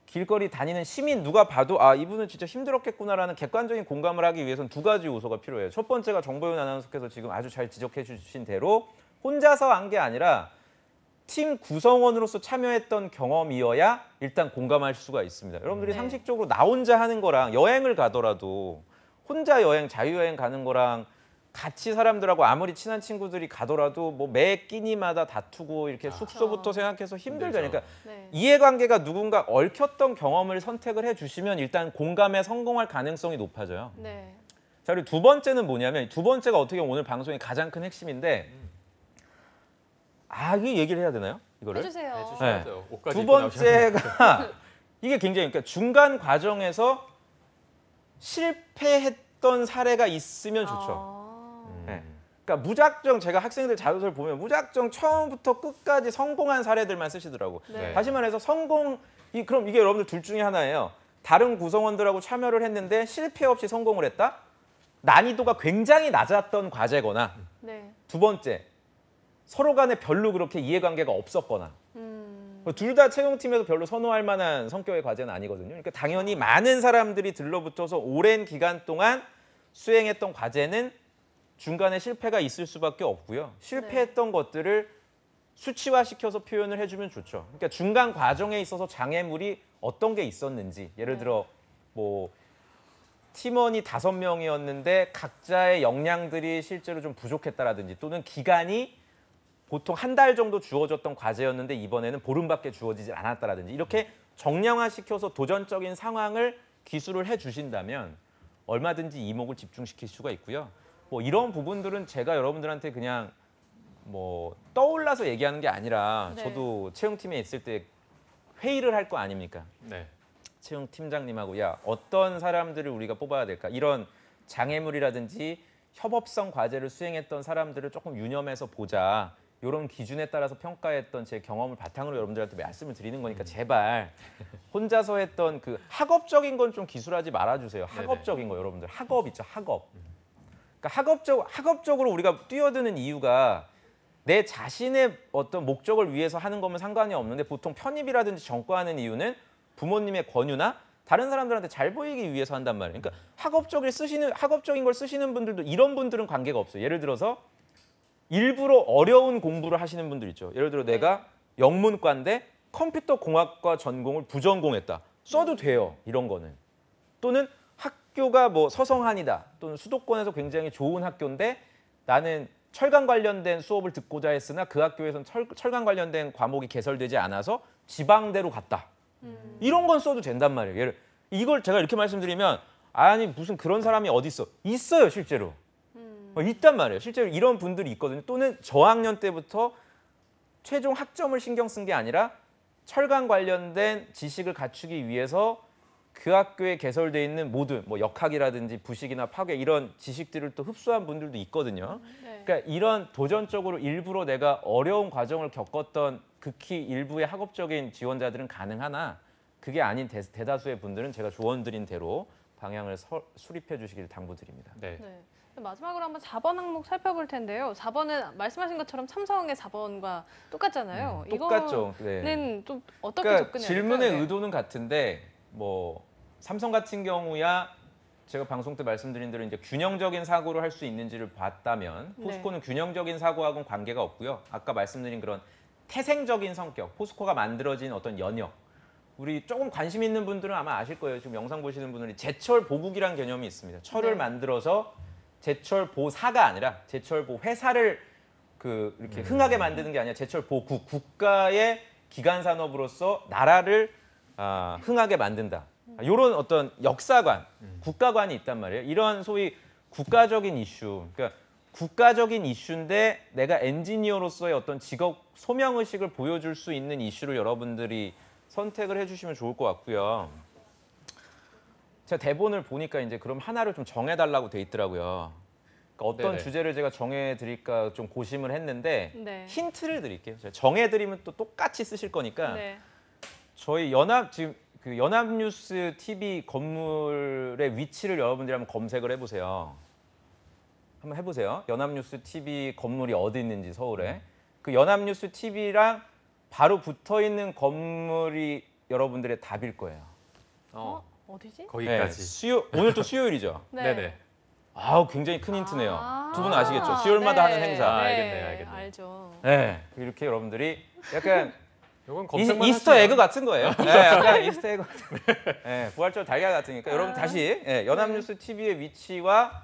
길거리 다니는 시민 누가 봐도 이분은 진짜 힘들었겠구나라는 객관적인 공감을 하기 위해서는 두 가지 요소가 필요해요. 첫 번째가 정보윤 아나운서께서 지금 아주 잘 지적해 주신 대로 혼자서 한 게 아니라 팀 구성원으로서 참여했던 경험이어야 일단 공감할 수가 있습니다. 여러분들이 네. 상식적으로 나 혼자 하는 거랑 여행을 가더라도 혼자 여행, 자유여행 가는 거랑 같이 사람들하고 아무리 친한 친구들이 가더라도 매 끼니마다 다투고 이렇게 숙소부터 생각해서 힘들다니까. 네. 이해관계가 누군가 얽혔던 경험을 선택을 해주시면 일단 공감에 성공할 가능성이 높아져요. 네. 자, 그리고 두 번째는 뭐냐면 두 번째가 어떻게 보면 오늘 방송의 가장 큰 핵심인데 이 얘기를 해야 되나요? 이거를? 해주세요. 해주셔야죠. 옷까지 두 입고 나오셨는데. 번째가 이게 굉장히 그러니까 중간 과정에서 실패했던 사례가 있으면 좋죠. 네. 그러니까 무작정 제가 학생들 자료서를 보면 무작정 처음부터 끝까지 성공한 사례들만 쓰시더라고. 네. 다시 말해서 그럼 이게 여러분들 둘 중에 하나예요. 다른 구성원들하고 참여를 했는데 실패 없이 성공을 했다? 난이도가 굉장히 낮았던 과제거나 네. 두 번째, 서로 간에 별로 그렇게 이해관계가 없었거나 둘 다 채용팀에서 별로 선호할 만한 성격의 과제는 아니거든요. 그러니까 당연히 많은 사람들이 들러붙어서 오랜 기간 동안 수행했던 과제는 중간에 실패가 있을 수밖에 없고요. 실패했던 것들을 수치화시켜서 표현을 해주면 좋죠. 그러니까 중간 과정에 있어서 장애물이 어떤 게 있었는지, 예를 들어 뭐 팀원이 5명이었는데 각자의 역량들이 실제로 좀 부족했다라든지, 또는 기간이 보통 한 달 정도 주어졌던 과제였는데 이번에는 보름밖에 주어지지 않았다라든지, 이렇게 정량화시켜서 도전적인 상황을 기술을 해주신다면 얼마든지 이목을 집중시킬 수가 있고요. 뭐 이런 부분들은 제가 여러분들한테 그냥 뭐 떠올라서 얘기하는 게 아니라 네. 저도 채용팀에 있을 때 회의를 할 거 아닙니까? 네. 채용팀장님하고 야, 어떤 사람들을 우리가 뽑아야 될까? 이런 장애물이라든지 협업성 과제를 수행했던 사람들을 조금 유념해서 보자. 이런 기준에 따라서 평가했던 제 경험을 바탕으로 여러분들한테 말씀을 드리는 거니까 제발 혼자서 했던 그 학업적인 건 좀 기술하지 말아주세요. 학업적인 거 여러분들. 학업 있죠, 학업. 그러니까 학업적으로 우리가 뛰어드는 이유가 내 자신의 어떤 목적을 위해서 하는 거면 상관이 없는데, 보통 편입이라든지 전과하는 이유는 부모님의 권유나 다른 사람들한테 잘 보이기 위해서 한단 말이에요. 그러니까 학업적인 걸 쓰시는 분들도, 이런 분들은 관계가 없어요. 예를 들어서 일부러 어려운 공부를 하시는 분들 있죠. 예를 들어 내가 영문과인데 컴퓨터 공학과 전공을 부전공했다. 써도 돼요. 이런 거는. 또는 학교가 뭐 서성한이다. 또는 수도권에서 굉장히 좋은 학교인데 나는 철강 관련된 수업을 듣고자 했으나 그 학교에서는 철강 관련된 과목이 개설되지 않아서 지방대로 갔다. 이런 건 써도 된단 말이에요. 이걸 제가 이렇게 말씀드리면 아니 무슨 그런 사람이 어디 있어? 있어요, 실제로. 있단 말이에요. 실제로 이런 분들이 있거든요. 또는 저학년 때부터 최종 학점을 신경 쓴 게 아니라 철강 관련된 지식을 갖추기 위해서 그 학교에 개설되어 있는 모든 뭐 역학이라든지 부식이나 파괴 이런 지식들을 또 흡수한 분들도 있거든요. 네. 그러니까 이런 도전적으로 일부러 내가 어려운 과정을 겪었던 극히 일부의 학업적인 지원자들은 가능하나, 그게 아닌 대다수의 분들은 제가 조언드린 대로 방향을 수립해 주시길 당부드립니다. 네. 네. 마지막으로 한번 4번 항목 살펴볼 텐데요. 4번은 말씀하신 것처럼 삼성의 4번과 똑같잖아요. 똑같죠. 네. 이거는 좀 어떻게 그러니까 접근해야 질문의 될까요? 네. 의도는 같은데, 뭐 삼성 같은 경우야 제가 방송 때 말씀드린 대로 이제 균형적인 사고를 할 수 있는지를 봤다면, 포스코는 균형적인 사고하고는 관계가 없고요. 아까 말씀드린 그런 태생적인 성격, 포스코가 만들어진 어떤 연역, 우리 조금 관심 있는 분들은 아마 아실 거예요. 지금 영상 보시는 분들이 제철 보국이라는 개념이 있습니다. 철을 만들어서 제철 보사가 아니라 제철 보 회사를 이렇게 흥하게 만드는 게 아니라 제철 보국, 국가의 기간 산업으로서 나라를 흥하게 만든다. 이런 어떤 역사관, 국가관이 있단 말이에요. 이런 소위 국가적인 이슈, 그러니까 국가적인 이슈인데 내가 엔지니어로서의 어떤 직업 소명 의식을 보여줄 수 있는 이슈를 여러분들이 선택을 해주시면 좋을 것 같고요. 제가 대본을 보니까 이제 그럼 하나를 좀 정해달라고 돼 있더라고요. 그러니까 어떤 네네. 주제를 제가 정해드릴까 좀 고심을 했는데 네. 힌트를 드릴게요. 제가 정해드리면 또 똑같이 쓰실 거니까 네. 저희 지금 그 연합뉴스 TV 건물의 위치를 여러분들이 한번 검색을 해보세요. 한번 해보세요. 연합뉴스 TV 건물이 어디 있는지 서울에. 그 연합뉴스 TV랑 바로 붙어 있는 건물이 여러분들의 답일 거예요. 어디지? 거기까지. 오늘 또 수요일이죠. 네. 네네. 아우, 굉장히 큰 힌트네요. 아, 두 분 아시겠죠? 수요일마다 네. 하는 행사. 알겠네요. 알죠. 네, 이렇게 여러분들이 약간 이건 검색만 이스터 하시면- 에그 같은 거예요. 네, 약간 이스터 에그 같은. 네, 부활절 달걀 같으니까 여러분 다시 연합뉴스 TV의 위치와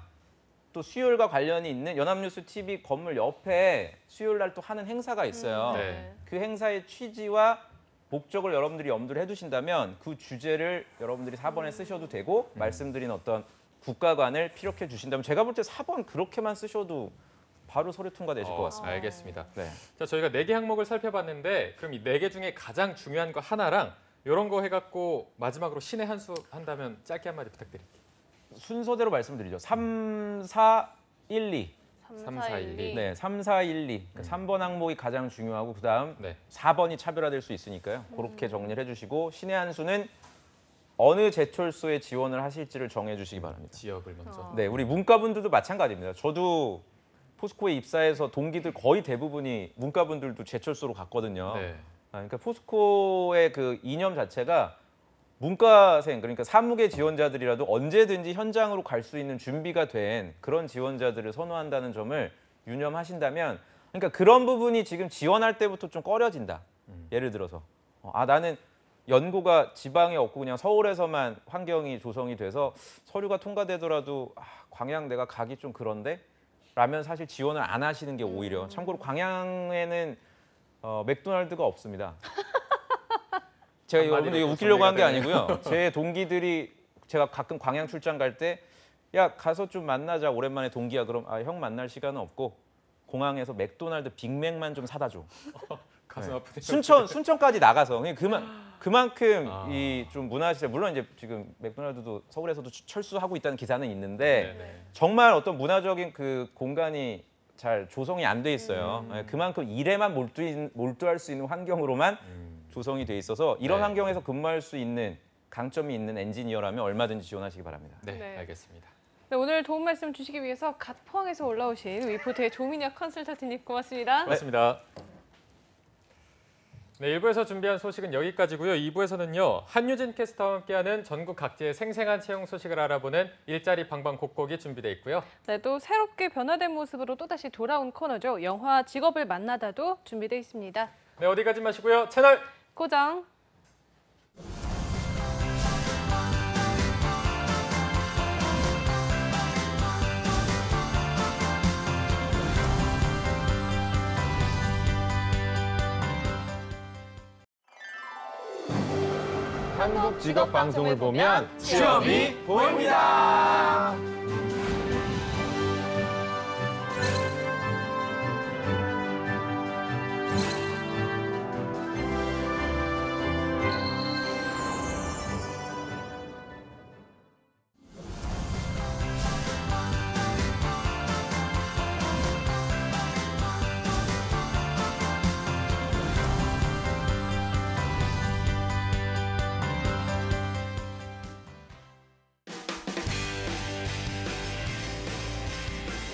또 수요일과 관련이 있는 연합뉴스 TV 건물 옆에 수요일 날 또 하는 행사가 있어요. 네. 그 행사의 취지와 목적을 여러분들이 염두를 해두신다면 그 주제를 여러분들이 4번에 쓰셔도 되고, 말씀드린 어떤 국가관을 피력해 주신다면 제가 볼 때 4번 그렇게만 쓰셔도 바로 서류 통과되실 것 같습니다. 알겠습니다. 네. 자, 저희가 4개 항목을 살펴봤는데 그럼 이 4개 중에 가장 중요한 거 하나랑 이런 거 해갖고 마지막으로 신의 한 수 한다면 짧게 한마디 부탁드릴게요. 순서대로 말씀드리죠. 3, 4, 1, 2. 3, 4, 1, 2. 네, 3, 4, 1, 2. 3번 항목이 가장 중요하고 그다음 네. 4번이 차별화될 수 있으니까요. 그렇게 정리를 해주시고, 신의 한 수는 어느 제철소에 지원을 하실지를 정해주시기 바랍니다. 지역을 먼저. 네, 우리 문과분들도 마찬가지입니다. 저도 포스코에 입사해서 동기들 거의 대부분이 문과분들도 제철소로 갔거든요. 네. 그러니까 포스코의 그 이념 자체가 문과생, 그러니까 사무계 지원자들이라도 언제든지 현장으로 갈 수 있는 준비가 된 그런 지원자들을 선호한다는 점을 유념하신다면, 그러니까 그런 부분이 지금 지원할 때부터 좀 꺼려진다. 예를 들어서 나는 연고가 지방에 없고 그냥 서울에서만 환경이 조성이 돼서 서류가 통과되더라도 광양 내가 가기 좀 그런데? 라면 사실 지원을 안 하시는 게 오히려. 참고로 광양에는 맥도날드가 없습니다. 제가 여러분들 이거 웃기려고 한 게 아니고요. 제 동기들이 제가 가끔 광양 출장 갈 때 야 가서 좀 만나자, 오랜만에 동기야. 그럼 형 만날 시간은 없고 공항에서 맥도날드 빅맥만 좀 사다 줘. 가슴 아프네요. 순천까지 나가서 그만큼 이 좀 문화시설, 물론 이제 지금 맥도날드도 서울에서도 철수하고 있다는 기사는 있는데 네네. 정말 어떤 문화적인 그 공간이 잘 조성이 안 돼 있어요. 그만큼 일에만 몰두할 수 있는 환경으로만 조성이 돼 있어서 이런 네. 환경에서 근무할 수 있는 강점이 있는 엔지니어라면 얼마든지 지원하시기 바랍니다. 네, 네. 알겠습니다. 네, 오늘 도움 말씀 주시기 위해서 갓 포항에서 올라오신 위포트의 조민혁 컨설턴트님 고맙습니다. 고맙습니다. 네, 1부에서 준비한 소식은 여기까지고요. 2부에서는요. 한유진 캐스터와 함께하는 전국 각지의 생생한 채용 소식을 알아보는 일자리 방방곡곡이 준비되어 있고요. 네, 또 새롭게 변화된 모습으로 또다시 돌아온 코너죠. 영화 직업을 만나다도 준비되어 있습니다. 네, 어디 가지 마시고요. 채널 고정. 한국 직업 방송을 보면 취업이 보입니다.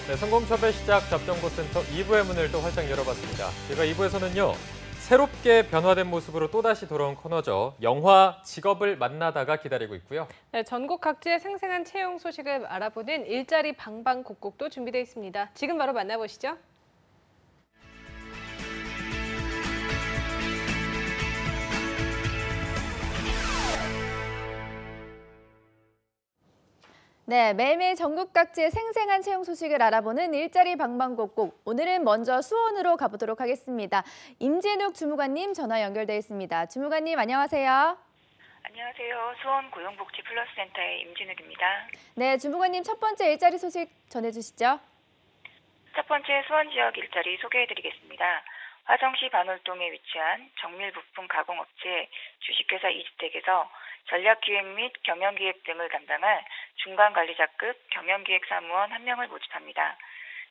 네, 성공첩의 시작 접정보센터 2부의 문을 또 활짝 열어봤습니다. 제가 2부에서는요. 새롭게 변화된 모습으로 또다시 돌아온 코너죠. 영화 직업을 만나다가 기다리고 있고요. 네, 전국 각지의 생생한 채용 소식을 알아보는 일자리 방방곡곡도 준비되어 있습니다. 지금 바로 만나보시죠. 네, 매일매일 전국 각지의 생생한 채용 소식을 알아보는 일자리 방방곡곡. 오늘은 먼저 수원으로 가보도록 하겠습니다. 임진욱 주무관님 전화 연결돼 있습니다. 주무관님 안녕하세요. 안녕하세요. 수원 고용복지 플러스센터의 임진욱입니다. 네, 주무관님 첫 번째 일자리 소식 전해주시죠. 첫 번째 수원 지역 일자리 소개해드리겠습니다. 화성시 반월동에 위치한 정밀부품 가공업체 주식회사 이지텍에서 전략기획 및 경영기획 등을 담당할 중간관리자급 경영기획사무원 1명을 모집합니다.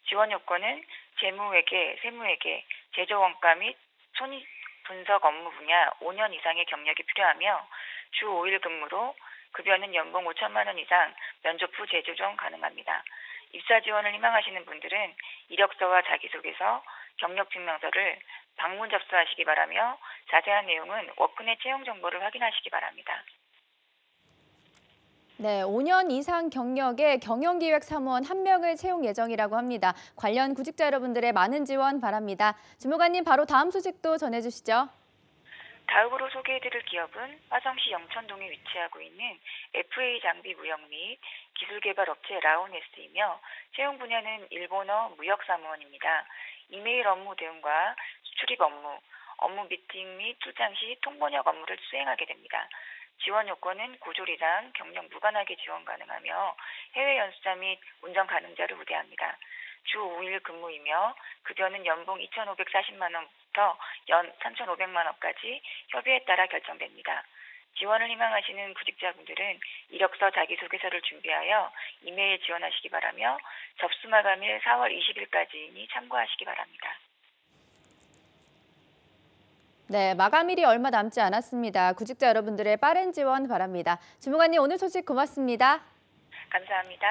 지원 요건은 재무회계, 세무회계, 제조원가 및 손익분석 업무 분야 5년 이상의 경력이 필요하며 주 5일 근무로 급여는 연봉 5천만 원 이상 면접 후 재조정 가능합니다. 입사 지원을 희망하시는 분들은 이력서와 자기소개서, 경력증명서를 방문 접수하시기 바라며 자세한 내용은 워크넷 채용 정보를 확인하시기 바랍니다. 네, 5년 이상 경력의 경영기획사무원 1명을 채용 예정이라고 합니다. 관련 구직자 여러분들의 많은 지원 바랍니다. 주무관님 바로 다음 소식도 전해주시죠. 다음으로 소개해드릴 기업은 화성시 영천동에 위치하고 있는 FA 장비 무역 및 기술개발업체 라오네스이며 채용 분야는 일본어 무역사무원입니다. 이메일 업무 대응과 수출입 업무, 업무 미팅 및 출장 시 통번역 업무를 수행하게 됩니다. 지원 요건은 고졸이랑 경력 무관하게 지원 가능하며 해외 연수자 및 운전 가능자를 우대합니다. 주 5일 근무이며 급여는 연봉 2,540만 원부터 연 3,500만 원까지 협의에 따라 결정됩니다. 지원을 희망하시는 구직자분들은 이력서 자기소개서를 준비하여 이메일 지원하시기 바라며 접수 마감일 4월 20일까지이니 참고하시기 바랍니다. 네, 마감일이 얼마 남지 않았습니다. 구직자 여러분들의 빠른 지원 바랍니다. 주무관님, 오늘 소식 고맙습니다. 감사합니다.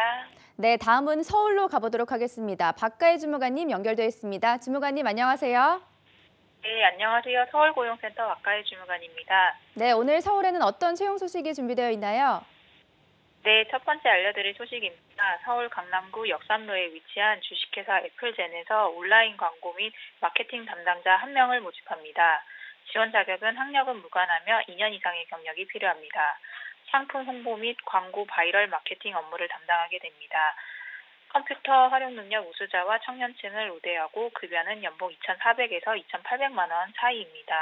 네, 다음은 서울로 가보도록 하겠습니다. 박가희 주무관님 연결되어 있습니다. 주무관님 안녕하세요. 네, 안녕하세요. 서울고용센터 박가희 주무관입니다. 네, 오늘 서울에는 어떤 채용 소식이 준비되어 있나요? 네, 첫 번째 알려드릴 소식입니다. 서울 강남구 역삼로에 위치한 주식회사 애플젠에서 온라인 광고 및 마케팅 담당자 1명을 모집합니다. 지원 자격은 학력은 무관하며 2년 이상의 경력이 필요합니다. 상품 홍보 및 광고 바이럴 마케팅 업무를 담당하게 됩니다. 컴퓨터 활용 능력 우수자와 청년층을 우대하고 급여는 연봉 2,400에서 2,800만 원 사이입니다.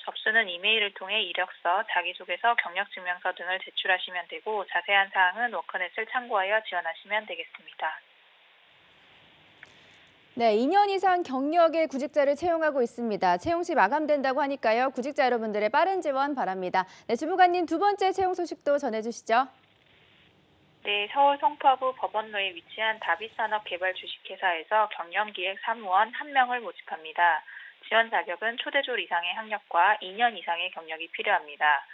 접수는 이메일을 통해 이력서, 자기소개서, 경력증명서 등을 제출하시면 되고 자세한 사항은 워크넷을 참고하여 지원하시면 되겠습니다. 네, 2년 이상 경력의 구직자를 채용하고 있습니다. 채용시 마감된다고 하니까요. 구직자 여러분들의 빠른 지원 바랍니다. 네, 주무관님 두 번째 채용 소식도 전해주시죠. 네, 서울 송파구 법원로에 위치한 다빗산업개발 주식회사에서 경영기획 사무원 1명을 모집합니다. 지원 자격은 초대졸 이상의 학력과 2년 이상의 경력이 필요합니다.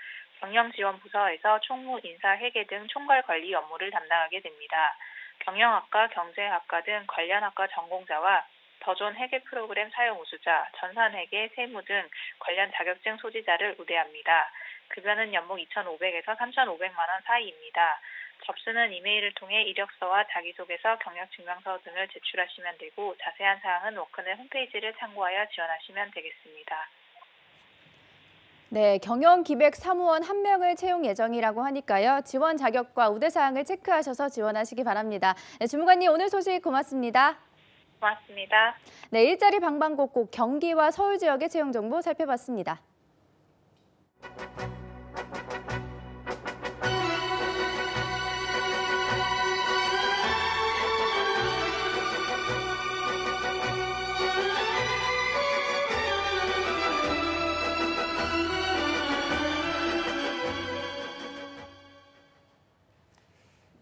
경영지원부서에서 총무, 인사, 회계 등 총괄관리 업무를 담당하게 됩니다. 경영학과, 경제학과 등 관련 학과 전공자와 더존 회계 프로그램 사용 우수자, 전산회계, 세무 등 관련 자격증 소지자를 우대합니다. 급여는 연봉 2,500에서 3,500만 원 사이입니다. 접수는 이메일을 통해 이력서와 자기소개서, 경력증명서 등을 제출하시면 되고 자세한 사항은 워크넷 홈페이지를 참고하여 지원하시면 되겠습니다. 네, 경영기획 사무원 1명을 채용 예정이라고 하니까요. 지원 자격과 우대사항을 체크하셔서 지원하시기 바랍니다. 네, 주무관님 오늘 소식 고맙습니다. 고맙습니다. 네, 일자리 방방곡곡 경기와 서울 지역의 채용 정보 살펴봤습니다.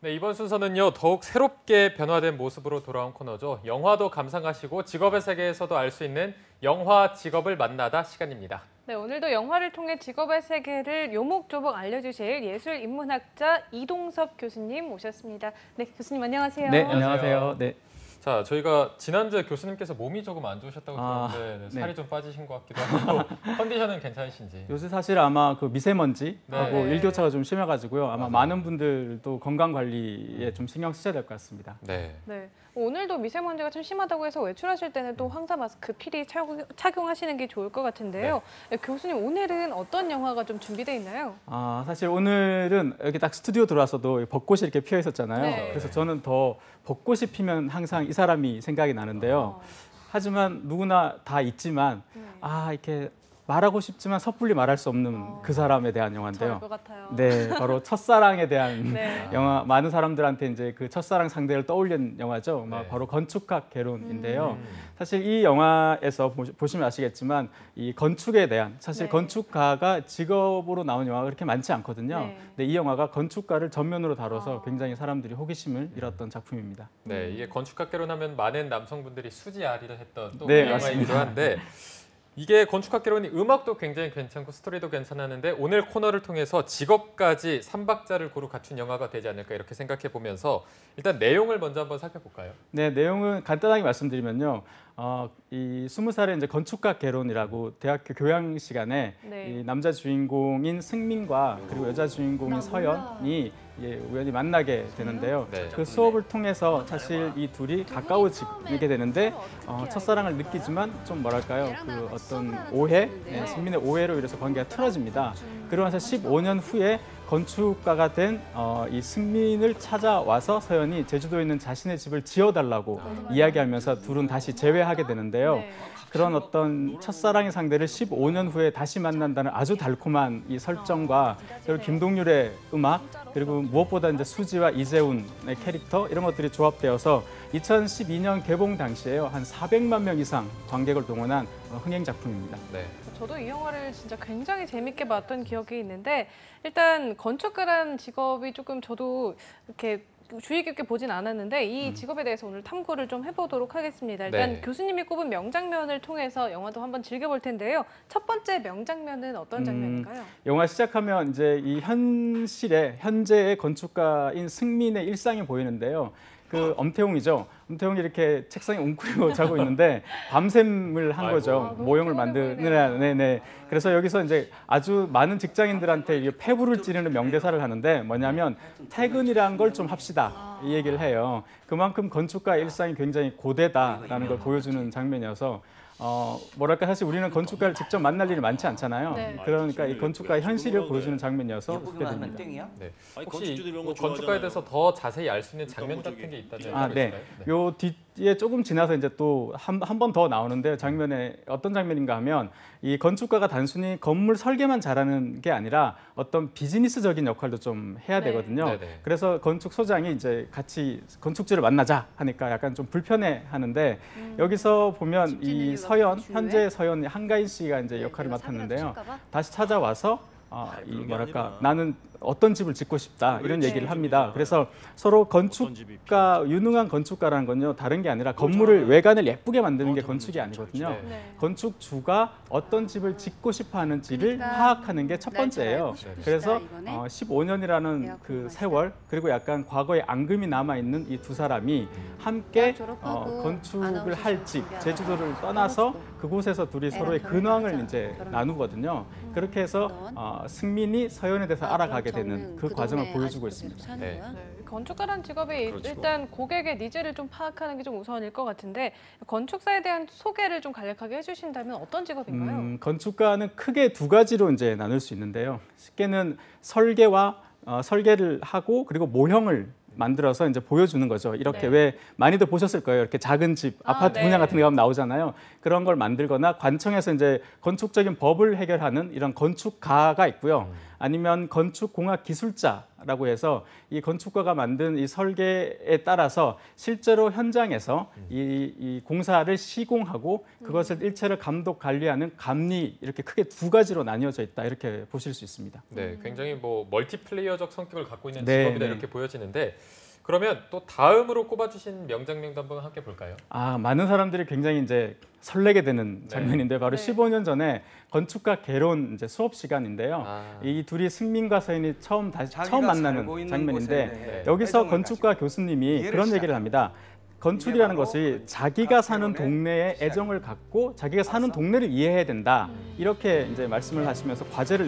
네, 이번 순서는요, 더욱 새롭게 변화된 모습으로 돌아온 코너죠. 영화도 감상하시고 직업의 세계에서도 알 수 있는 영화 직업을 만나다 시간입니다. 네, 오늘도 영화를 통해 직업의 세계를 요목조목 알려주실 예술인문학자 이동섭 교수님 모셨습니다. 네, 교수님 안녕하세요. 네, 안녕하세요. 네. 자, 저희가 지난주에 교수님께서 몸이 조금 안 좋으셨다고 들었는데 네. 살이 좀 빠지신 것 같기도 하고 컨디션은 괜찮으신지. 요새 사실 아마 그 미세먼지하고 네. 일교차가 좀 심해가지고요. 아마 맞아요. 많은 분들도 건강 관리에 좀 신경 쓰셔야 될 것 같습니다. 네. 네, 오늘도 미세먼지가 좀 심하다고 해서 외출하실 때는 또 황사 마스크 필히 착용하시는 게 좋을 것 같은데요. 네, 교수님 오늘은 어떤 영화가 좀 준비되어 있나요? 사실 오늘은 여기 딱 스튜디오 들어와서도 벚꽃이 이렇게 피어 있었잖아요. 네. 그래서 저는 더 벚꽃이 피면 항상 이 사람이 생각이 나는데요. 하지만 누구나 다 있지만 이렇게 말하고 싶지만 섣불리 말할 수 없는 그 사람에 대한 저일 영화인데요. 것 같아요. 네, 바로 첫사랑에 대한 네. 영화. 많은 사람들한테 이제 그 첫사랑 상대를 떠올린 영화죠. 네. 바로 건축학 개론인데요. 사실 이 영화에서 보시면 아시겠지만 이 건축에 대한 사실 네. 건축가가 직업으로 나온 영화가 그렇게 많지 않거든요. 네. 근데 이 영화가 건축가를 전면으로 다뤄서 굉장히 사람들이 호기심을 잃었던 작품입니다. 네, 이게 건축학개론 하면 많은 남성분들이 수지아리를 했던 또 네, 영화이기도 맞습니다. 한데 이게 건축학개론이 음악도 굉장히 괜찮고 스토리도 괜찮았는데 오늘 코너를 통해서 직업까지 3박자를 고루 갖춘 영화가 되지 않을까 이렇게 생각해 보면서 일단 내용을 먼저 한번 살펴볼까요? 네, 내용은 간단하게 말씀드리면요. 이 20살의 이제 건축학 개론이라고 대학교 교양 시간에 네. 이 남자 주인공인 승민과 그리고 여자 주인공인 서연이 우연히 만나게 되는데요. 네. 그 수업을 통해서 사실 이 둘이 가까워지게 되는데 첫사랑을 느끼지만 좀 뭐랄까요? 그 어떤 오해, 승민의 오해로 인해서 관계가 틀어집니다. 그러고 나서 15년 후에 건축가가 된 이 승민을 찾아와서 서연이 제주도에 있는 자신의 집을 지어달라고 이야기하면서 둘은 다시 재회하게 되는데요. 네. 그런 어떤 첫사랑의 상대를 15년 후에 다시 만난다는 아주 달콤한 이 설정과 그리고 김동률의 음악 그리고 무엇보다 이제 수지와 이재훈의 캐릭터 이런 것들이 조합되어서 2012년 개봉 당시에요. 한 400만 명 이상 관객을 동원한 흥행 작품입니다. 네. 저도 이 영화를 진짜 굉장히 재밌게 봤던 기억이 있는데 일단 건축가라는 직업이 조금 저도 이렇게 주의 깊게 보진 않았는데 이 직업에 대해서 오늘 탐구를 좀 해보도록 하겠습니다. 일단 네. 교수님이 꼽은 명장면을 통해서 영화도 한번 즐겨볼 텐데요. 첫 번째 명장면은 어떤 장면인가요? 영화 시작하면 이제 이 현재의 건축가인 승민의 일상이 보이는데요. 그 엄태웅이죠. 엄태웅이 이렇게 책상에 웅크리고 자고 있는데 밤샘을 한 거죠. 너무 모형을 피곤해 만드느라. 네네. 그래서 여기서 이제 아주 많은 직장인들한테 이게 폐부를 찌르는 명대사를 하는데 뭐냐면 퇴근이란 걸 좀 합시다. 이 얘기를 해요. 그만큼 건축가의 일상이 굉장히 고되다라는 걸 보여주는 장면이어서 뭐랄까 사실 우리는 건축가를 직접 만날 일이 많지 않잖아요. 네. 그러니까 이 건축가의 현실을 보여주는 장면이어서 그렇게 됩니다. 네. 혹시 뭐 건축가에 대해서 더 자세히 알 수 있는 장면 같은 게 있다면 아, 네. 요 뒤에 조금 지나서 이제 또 한 번 더 나오는데 장면에 어떤 장면인가 하면 이 건축가가 단순히 건물 설계만 잘하는 게 아니라 어떤 비즈니스적인 역할도 좀 해야 네. 되거든요. 네네. 그래서 건축 소장이 이제 같이 건축주를 만나자 하니까 약간 좀 불편해 하는데 여기서 보면 이 서연, 현재 서연 한가인 씨가 이제 역할을 맡았는데요. 다시 찾아와서 이 뭐랄까 나는 어떤 집을 짓고 싶다 이런 얘기를 합니다. 그래서 서로 건축가 유능한 건축가라는 건요 다른 게 아니라 건물을 외관을 예쁘게 만드는 게 건축이 아니거든요. 네. 건축주가 어떤 집을 짓고 싶어 하는지를 파악하는 게 첫 번째예요. 그래서 15년이라는 그 세월 그리고 약간 과거의 앙금이 남아 있는 이 두 사람이 함께 건축을 할 집 제주도를 떠나서 그곳에서 둘이 서로의 근황을 이제 나누거든요. 그렇게 해서 승민이 서연에 대해서 알아가게 되는 그 과정을 보여주고 있습니다. 네. 건축가라는 직업이 일단 고객의 니즈를 좀 파악하는 게 좀 우선일 것 같은데 건축사에 대한 소개를 좀 간략하게 해주신다면 어떤 직업인가요? 건축가는 크게 두 가지로 이제 나눌 수 있는데요. 쉽게는 설계를 하고 그리고 모형을 만들어서 이제 보여주는 거죠. 이렇게 네. 왜 많이들 보셨을 거예요. 이렇게 작은 집, 아파트 네. 분양 같은 데 가면 나오잖아요. 그런 걸 만들거나 관청에서 이제 건축적인 법을 해결하는 이런 건축가가 있고요. 아니면 건축공학 기술자라고 해서 이 건축가가 만든 이 설계에 따라서 실제로 현장에서 이 공사를 시공하고 그것을 일체를 감독 관리하는 감리 이렇게 크게 두 가지로 나뉘어져 있다 이렇게 보실 수 있습니다. 네, 굉장히 뭐 멀티플레이어적 성격을 갖고 있는 네, 직업이다 네. 이렇게 보여지는데 그러면 또 다음으로 꼽아주신 명장면도 한번 함께 볼까요? 많은 사람들이 굉장히 이제 설레게 되는 장면인데 바로 네. 15년 전에 건축가 개론 이제 수업 시간인데요. 이 둘이 승민과 서연이 처음 만나는 장면인데 여기서 건축가 교수님이 그런 얘기를 합니다. 건축이라는 것이 자기가 사는 동네에 애정을 갖고 자기가 사는 동네를 이해해야 된다. 이렇게 이제 말씀을 하시면서 과제를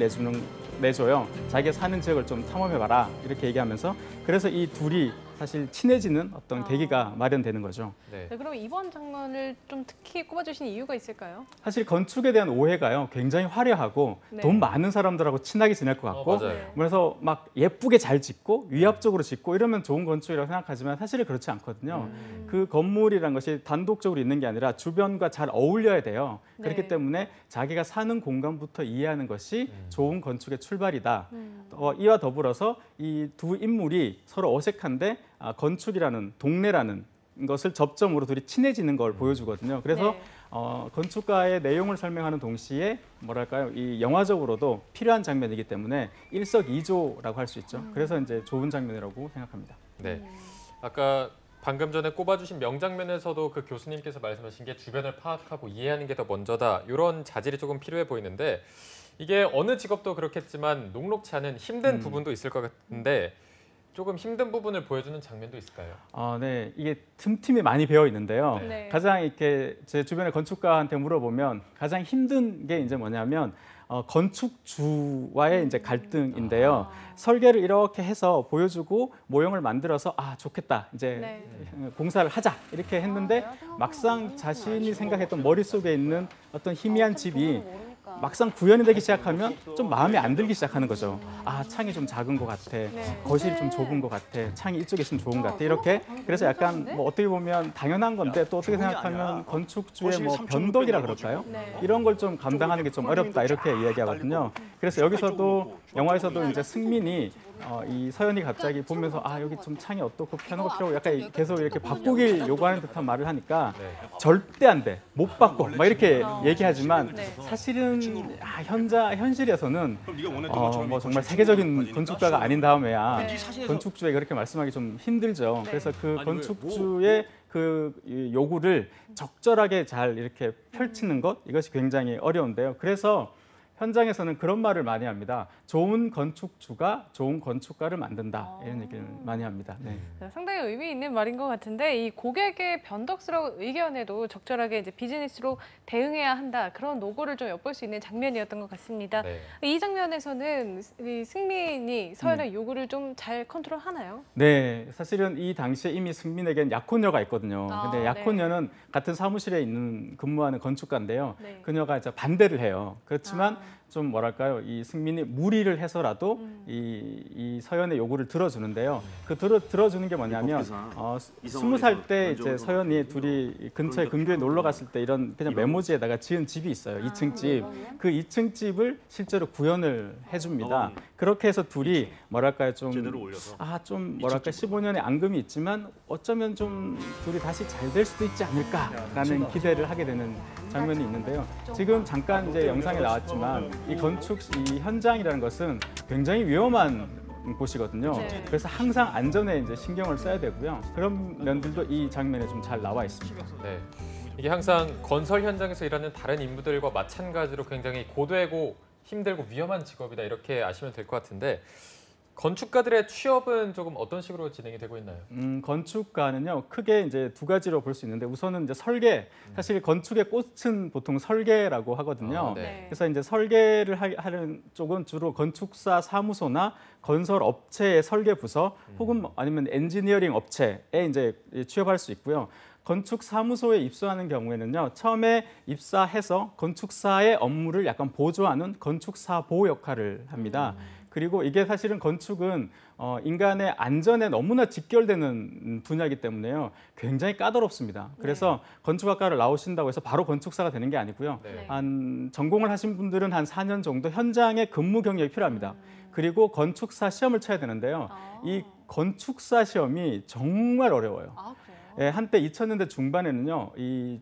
내줘요. 자기가 사는 지역을 좀 탐험해봐라. 이렇게 얘기하면서 그래서 이 둘이 사실 친해지는 어떤 계기가 마련되는 거죠. 네. 네, 그럼 이번 장면을 좀 특히 꼽아주신 이유가 있을까요? 사실 건축에 대한 오해가요. 굉장히 화려하고 네. 돈 많은 사람들하고 친하게 지낼 것 같고 맞아요. 그래서 막 예쁘게 잘 짓고 위압적으로 짓고 이러면 좋은 건축이라고 생각하지만 사실은 그렇지 않거든요. 그 건물이란 것이 단독적으로 있는 게 아니라 주변과 잘 어울려야 돼요. 네. 그렇기 때문에 자기가 사는 공간부터 이해하는 것이 좋은 건축의 출발이다. 이와 더불어서 이 두 인물이 서로 어색한데 건축이라는 동네라는 것을 접점으로 둘이 친해지는 걸 보여주거든요. 그래서 네. 건축가의 내용을 설명하는 동시에 뭐랄까요, 이 영화적으로도 필요한 장면이기 때문에 일석이조라고 할 수 있죠. 그래서 이제 좋은 장면이라고 생각합니다. 네. 아까 방금 전에 꼽아주신 명장면에서도 그 교수님께서 말씀하신 게 주변을 파악하고 이해하는 게 더 먼저다. 이런 자질이 조금 필요해 보이는데 이게 어느 직업도 그렇겠지만 녹록치 않은 힘든 부분도 있을 것 같은데 조금 힘든 부분을 보여주는 장면도 있을까요? 네, 이게 틈틈이 많이 배어 있는데요. 네. 가장 이렇게 제 주변의 건축가한테 물어보면 가장 힘든 게 이제 뭐냐면 건축주와의 이제 갈등인데요. 설계를 이렇게 해서 보여주고 모형을 만들어서 좋겠다 이제 네. 공사를 하자 이렇게 했는데 막상 자신이 생각했던 머릿속에 있는 어떤 희미한 집이 막상 구현이 되기 시작하면 좀 마음에 안 들기 시작하는 거죠. 창이 좀 작은 것 같아. 거실이 좀 좁은 것 같아. 창이 이쪽에 있으면 좋은 것 같아. 이렇게 그래서 약간 뭐 어떻게 보면 당연한 건데 또 어떻게 생각하면 건축주의 뭐 변덕이라 그럴까요? 네. 이런 걸 좀 감당하는 게 좀 어렵다 이렇게 이야기하거든요. 그래서 여기서도 영화에서도 이제 승민이 이 서연이 갑자기 보면서 여기 좀 창이 어떻고 편하고 필요하고 약간 계속 이렇게 바꾸길 요구하는 듯한 말을 하니까 절대 안 돼, 못 바꿔 막 이렇게 얘기하지만 사실은 현실에서는 뭐 정말 세계적인 건축가가 아닌 다음에야 건축주에 그렇게 말씀하기 좀 힘들죠. 그래서 그 건축주의 그 요구를 적절하게 잘 이렇게 펼치는 것, 이것이 굉장히 어려운데요. 그래서 현장에서는 그런 말을 많이 합니다. 좋은 건축주가 좋은 건축가를 만든다. 이런 얘기를 많이 합니다. 네. 상당히 의미 있는 말인 것 같은데 이 고객의 변덕스러운 의견에도 적절하게 이제 비즈니스로 대응해야 한다. 그런 노고를 좀 엿볼 수 있는 장면이었던 것 같습니다. 네. 이 장면에서는 이 승민이 서연의 요구를 좀 잘 컨트롤하나요? 네, 사실은 이 당시에 이미 승민에겐 약혼녀가 있거든요. 근데 약혼녀는 같은 사무실에 근무하는 건축가인데요. 네. 그녀가 이제 반대를 해요. 그렇지만 좀 뭐랄까요, 이 승민이 무리를 해서라도 이 서연의 요구를 들어주는데요. 그 들어주는 게 뭐냐면 20살 때 이제 서연이 둘이 근처에 근교에 놀러 갔을 때 이런 그냥 메모지에다가 지은 집이 있어요. 2층 집. 그 2층 집을 실제로 구현을 해줍니다. 그렇게 해서 둘이 뭐랄까요, 좀 뭐랄까 15년의 앙금이 있지만 어쩌면 좀 둘이 다시 잘 될 수도 있지 않을까라는 기대를 하게 되는 장면이 있는데요. 지금 잠깐 이제 영상에 나왔지만 이 현장이라는 것은 굉장히 위험한 곳이거든요. 그래서 항상 안전에 이제 신경을 써야 되고요. 그런 면들도 이 장면에 좀 잘 나와 있습니다. 네. 이게 항상 건설 현장에서 일하는 다른 인부들과 마찬가지로 굉장히 고되고 힘들고 위험한 직업이다 이렇게 아시면 될 것 같은데 건축가들의 취업은 조금 어떤 식으로 진행이 되고 있나요? 건축가는요, 크게 이제 두 가지로 볼 수 있는데 우선은 이제 설계, 사실 건축의 꽃은 보통 설계라고 하거든요. 네. 그래서 이제 설계를 하는 쪽은 주로 건축사 사무소나 건설 업체의 설계 부서 혹은 아니면 엔지니어링 업체에 이제 취업할 수 있고요. 건축 사무소에 입소하는 경우에는요, 처음에 입사해서 건축사의 업무를 약간 보조하는 건축사보 역할을 합니다. 그리고 이게 사실은 건축은 인간의 안전에 너무나 직결되는 분야이기 때문에요. 굉장히 까다롭습니다. 그래서 건축학과를 나오신다고 해서 바로 건축사가 되는 게 아니고요. 한 전공을 하신 분들은 한 4년 정도 현장에 근무 경력이 필요합니다. 그리고 건축사 시험을 쳐야 되는데요. 이 건축사 시험이 정말 어려워요. 예, 한때 2000년대 중반에는요, 이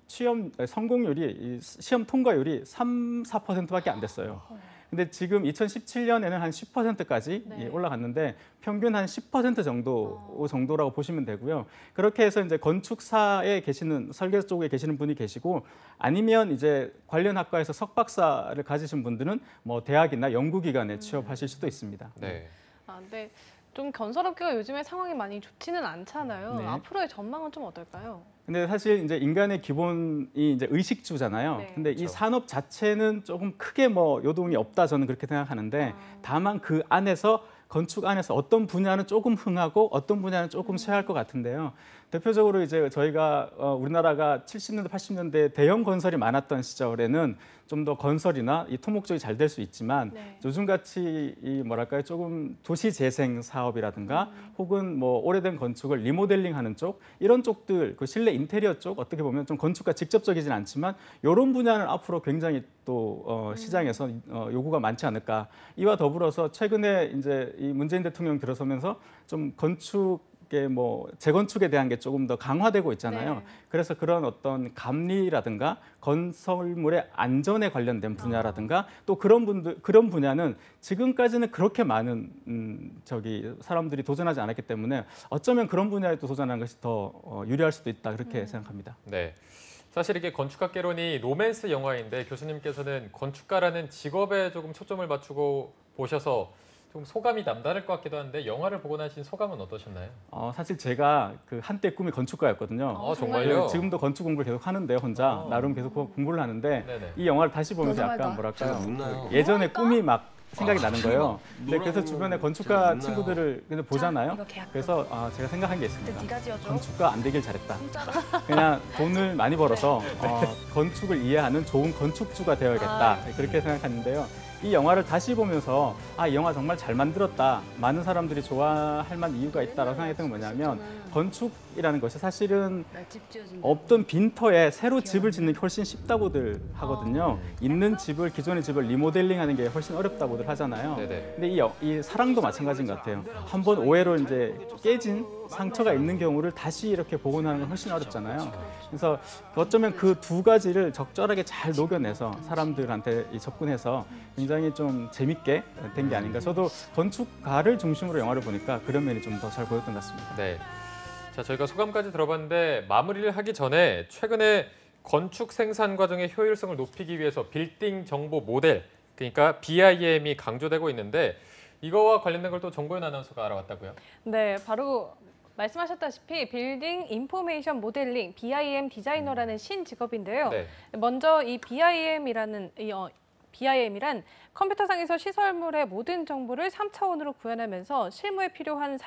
성공률이, 시험 통과율이 3~4%밖에 안 됐어요. 근데 지금 2017년에는 한 10%까지 올라갔는데 평균 한 10% 정도라고 보시면 되고요. 그렇게 해서 이제 건축사에 계시는 설계 쪽에 계시는 분이 계시고 아니면 이제 관련 학과에서 석박사를 가지신 분들은 뭐 대학이나 연구기관에 취업하실 수도 있습니다. 네. 근데 좀 건설업계가 요즘에 상황이 많이 좋지는 않잖아요. 네. 앞으로의 전망은 좀 어떨까요? 근데 사실 이제 인간의 기본이 이제 의식주잖아요. 근데 이 산업 자체는 조금 크게 뭐 요동이 없다 저는 그렇게 생각하는데 다만 그 안에서 건축 안에서 어떤 분야는 조금 흥하고 어떤 분야는 조금 쇠할 것 같은데요. 대표적으로 이제 저희가 우리나라가 70년대, 80년대 대형 건설이 많았던 시절에는 좀 더 건설이나 이 토목 쪽이 잘 될 수 있지만 요즘같이 이 뭐랄까요, 조금 도시 재생 사업이라든가 혹은 뭐 오래된 건축을 리모델링하는 쪽 이런 쪽들, 그 실내 인테리어 쪽 어떻게 보면 좀 건축과 직접적이진 않지만 이런 분야는 앞으로 굉장히 또 시장에서 요구가 많지 않을까. 이와 더불어서 최근에 이제 이 문재인 대통령 들어서면서 좀 뭐 재건축에 대한 게 조금 더 강화되고 있잖아요. 그래서 그런 어떤 감리라든가 건설물의 안전에 관련된 분야라든가 또 그런 분야는 지금까지는 그렇게 많은 사람들이 도전하지 않았기 때문에 어쩌면 그런 분야에 또 도전하는 것이 더 유리할 수도 있다 그렇게 생각합니다. 네. 사실 이게 건축학개론이 로맨스 영화인데 교수님께서는 건축가라는 직업에 조금 초점을 맞추고 보셔서 좀 소감이 남다를 것 같기도 한데 영화를 보고 나신 소감은 어떠셨나요? 사실 제가 그 한때 꿈이 건축가였거든요. 정말요? 지금도 건축 공부를 계속 하는데 혼자 나름 계속 공부를 하는데 이 영화를 다시 보면서 약간 뭐랄까요? 예전에 꿈이 막 생각이 나는 거예요. 근데 그래서 주변에 건축가 친구들을 그냥 보잖아요. 그래서 제가 생각한 게 있습니다. 건축가 안 되길 잘했다. 그냥 돈을 많이 벌어서 건축을 이해하는 좋은 건축주가 되어야겠다. 그렇게 생각하는데요. 이 영화를 다시 보면서 이 영화 정말 잘 만들었다. 많은 사람들이 좋아할 만한 이유가 있다라고 생각했던 건 뭐냐면 건축이라는 것이 사실은 없던 빈터에 새로 집을 짓는 게 훨씬 쉽다고들 하거든요. 있는 집을 기존의 집을 리모델링하는 게 훨씬 어렵다고들 하잖아요. 네네. 근데 이 사랑도 마찬가지인 것 같아요. 한번 오해로 이제 깨진 상처가 있는 경우를 다시 이렇게 복원하는 건 훨씬 어렵잖아요. 그래서 어쩌면 그 두 가지를 적절하게 잘 녹여내서 사람들한테 접근해서 굉장히 좀 재밌게 된 게 아닌가. 저도 건축가를 중심으로 영화를 보니까 그런 면이 좀 더 잘 보였던 것 같습니다. 네. 자, 저희가 소감까지 들어봤는데 마무리를 하기 전에 최근에 건축 생산 과정의 효율성을 높이기 위해서 빌딩 정보 모델, 그러니까 BIM이 강조되고 있는데 이거와 관련된 걸 또 정보연 아나운서가 알아왔다고요? 네, 바로 말씀하셨다시피 빌딩 인포메이션 모델링 BIM 디자이너라는 신직업인데요. 네. 먼저 이 BIM이란 컴퓨터상에서 시설물의 모든 정보를 3차원으로 구현하면서 실무에 필요한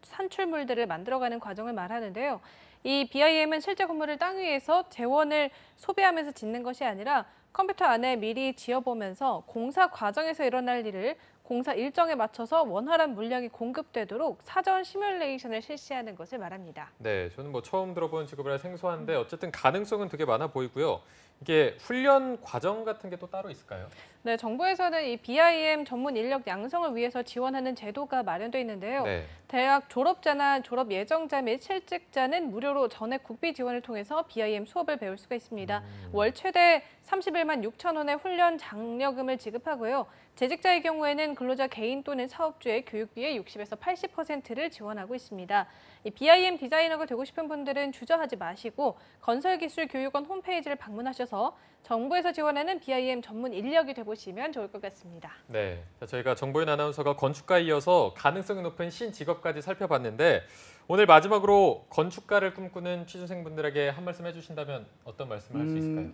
산출물들을 만들어가는 과정을 말하는데요. 이 BIM은 실제 건물을 땅 위에서 재원을 소비하면서 짓는 것이 아니라 컴퓨터 안에 미리 지어보면서 공사 과정에서 일어날 일을 공사 일정에 맞춰서 원활한 물량이 공급되도록 사전 시뮬레이션을 실시하는 것을 말합니다. 네, 저는 뭐 처음 들어본 직업이라 생소한데 어쨌든 가능성은 되게 많아 보이고요. 이게 훈련 과정 같은 게 또 따로 있을까요? 네, 정부에서는 이 BIM 전문 인력 양성을 위해서 지원하는 제도가 마련돼 있는데요. 네. 대학 졸업자나 졸업 예정자 및 실직자는 무료로 전액 국비 지원을 통해서 BIM 수업을 배울 수가 있습니다. 월 최대 31만 6천 원의 훈련 장려금을 지급하고요. 재직자의 경우에는 근로자 개인 또는 사업주의 교육비의 60에서 80%를 지원하고 있습니다. 이 BIM 디자이너가 되고 싶은 분들은 주저하지 마시고 건설기술교육원 홈페이지를 방문하셔서 정부에서 지원하는 BIM 전문 인력이 되보시면 좋을 것 같습니다. 네, 자, 저희가 정보연 아나운서가 건축가에 이어서 가능성이 높은 신직업까지 살펴봤는데 오늘 마지막으로 건축가를 꿈꾸는 취준생분들에게 한 말씀 해주신다면 어떤 말씀을 할 수 있을까요?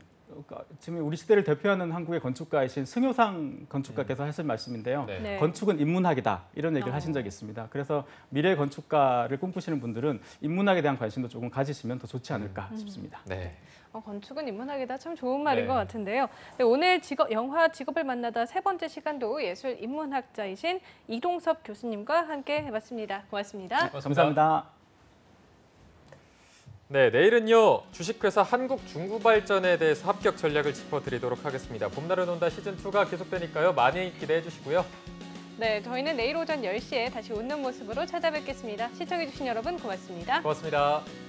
지금 우리 시대를 대표하는 한국의 건축가이신 승효상 건축가께서 하신 말씀인데요. 네. 네. 건축은 인문학이다 이런 얘기를 하신 적이 있습니다. 그래서 미래 건축가를 꿈꾸시는 분들은 인문학에 대한 관심도 조금 가지시면 더 좋지 않을까 싶습니다. 네. 건축은 인문학이다 참 좋은 말인 네. 것 같은데요. 네, 오늘 영화 직업을 만나다 세 번째 시간도 예술 인문학자이신 이동섭 교수님과 함께 해봤습니다. 고맙습니다. 감사합니다. 네, 내일은요 주식회사 한국중구발전에 대해서 합격 전략을 짚어드리도록 하겠습니다. 봄날은 온다 시즌2가 계속되니까요. 많이 기대해 주시고요. 네, 저희는 내일 오전 10시에 다시 웃는 모습으로 찾아뵙겠습니다. 시청해주신 여러분 고맙습니다. 고맙습니다.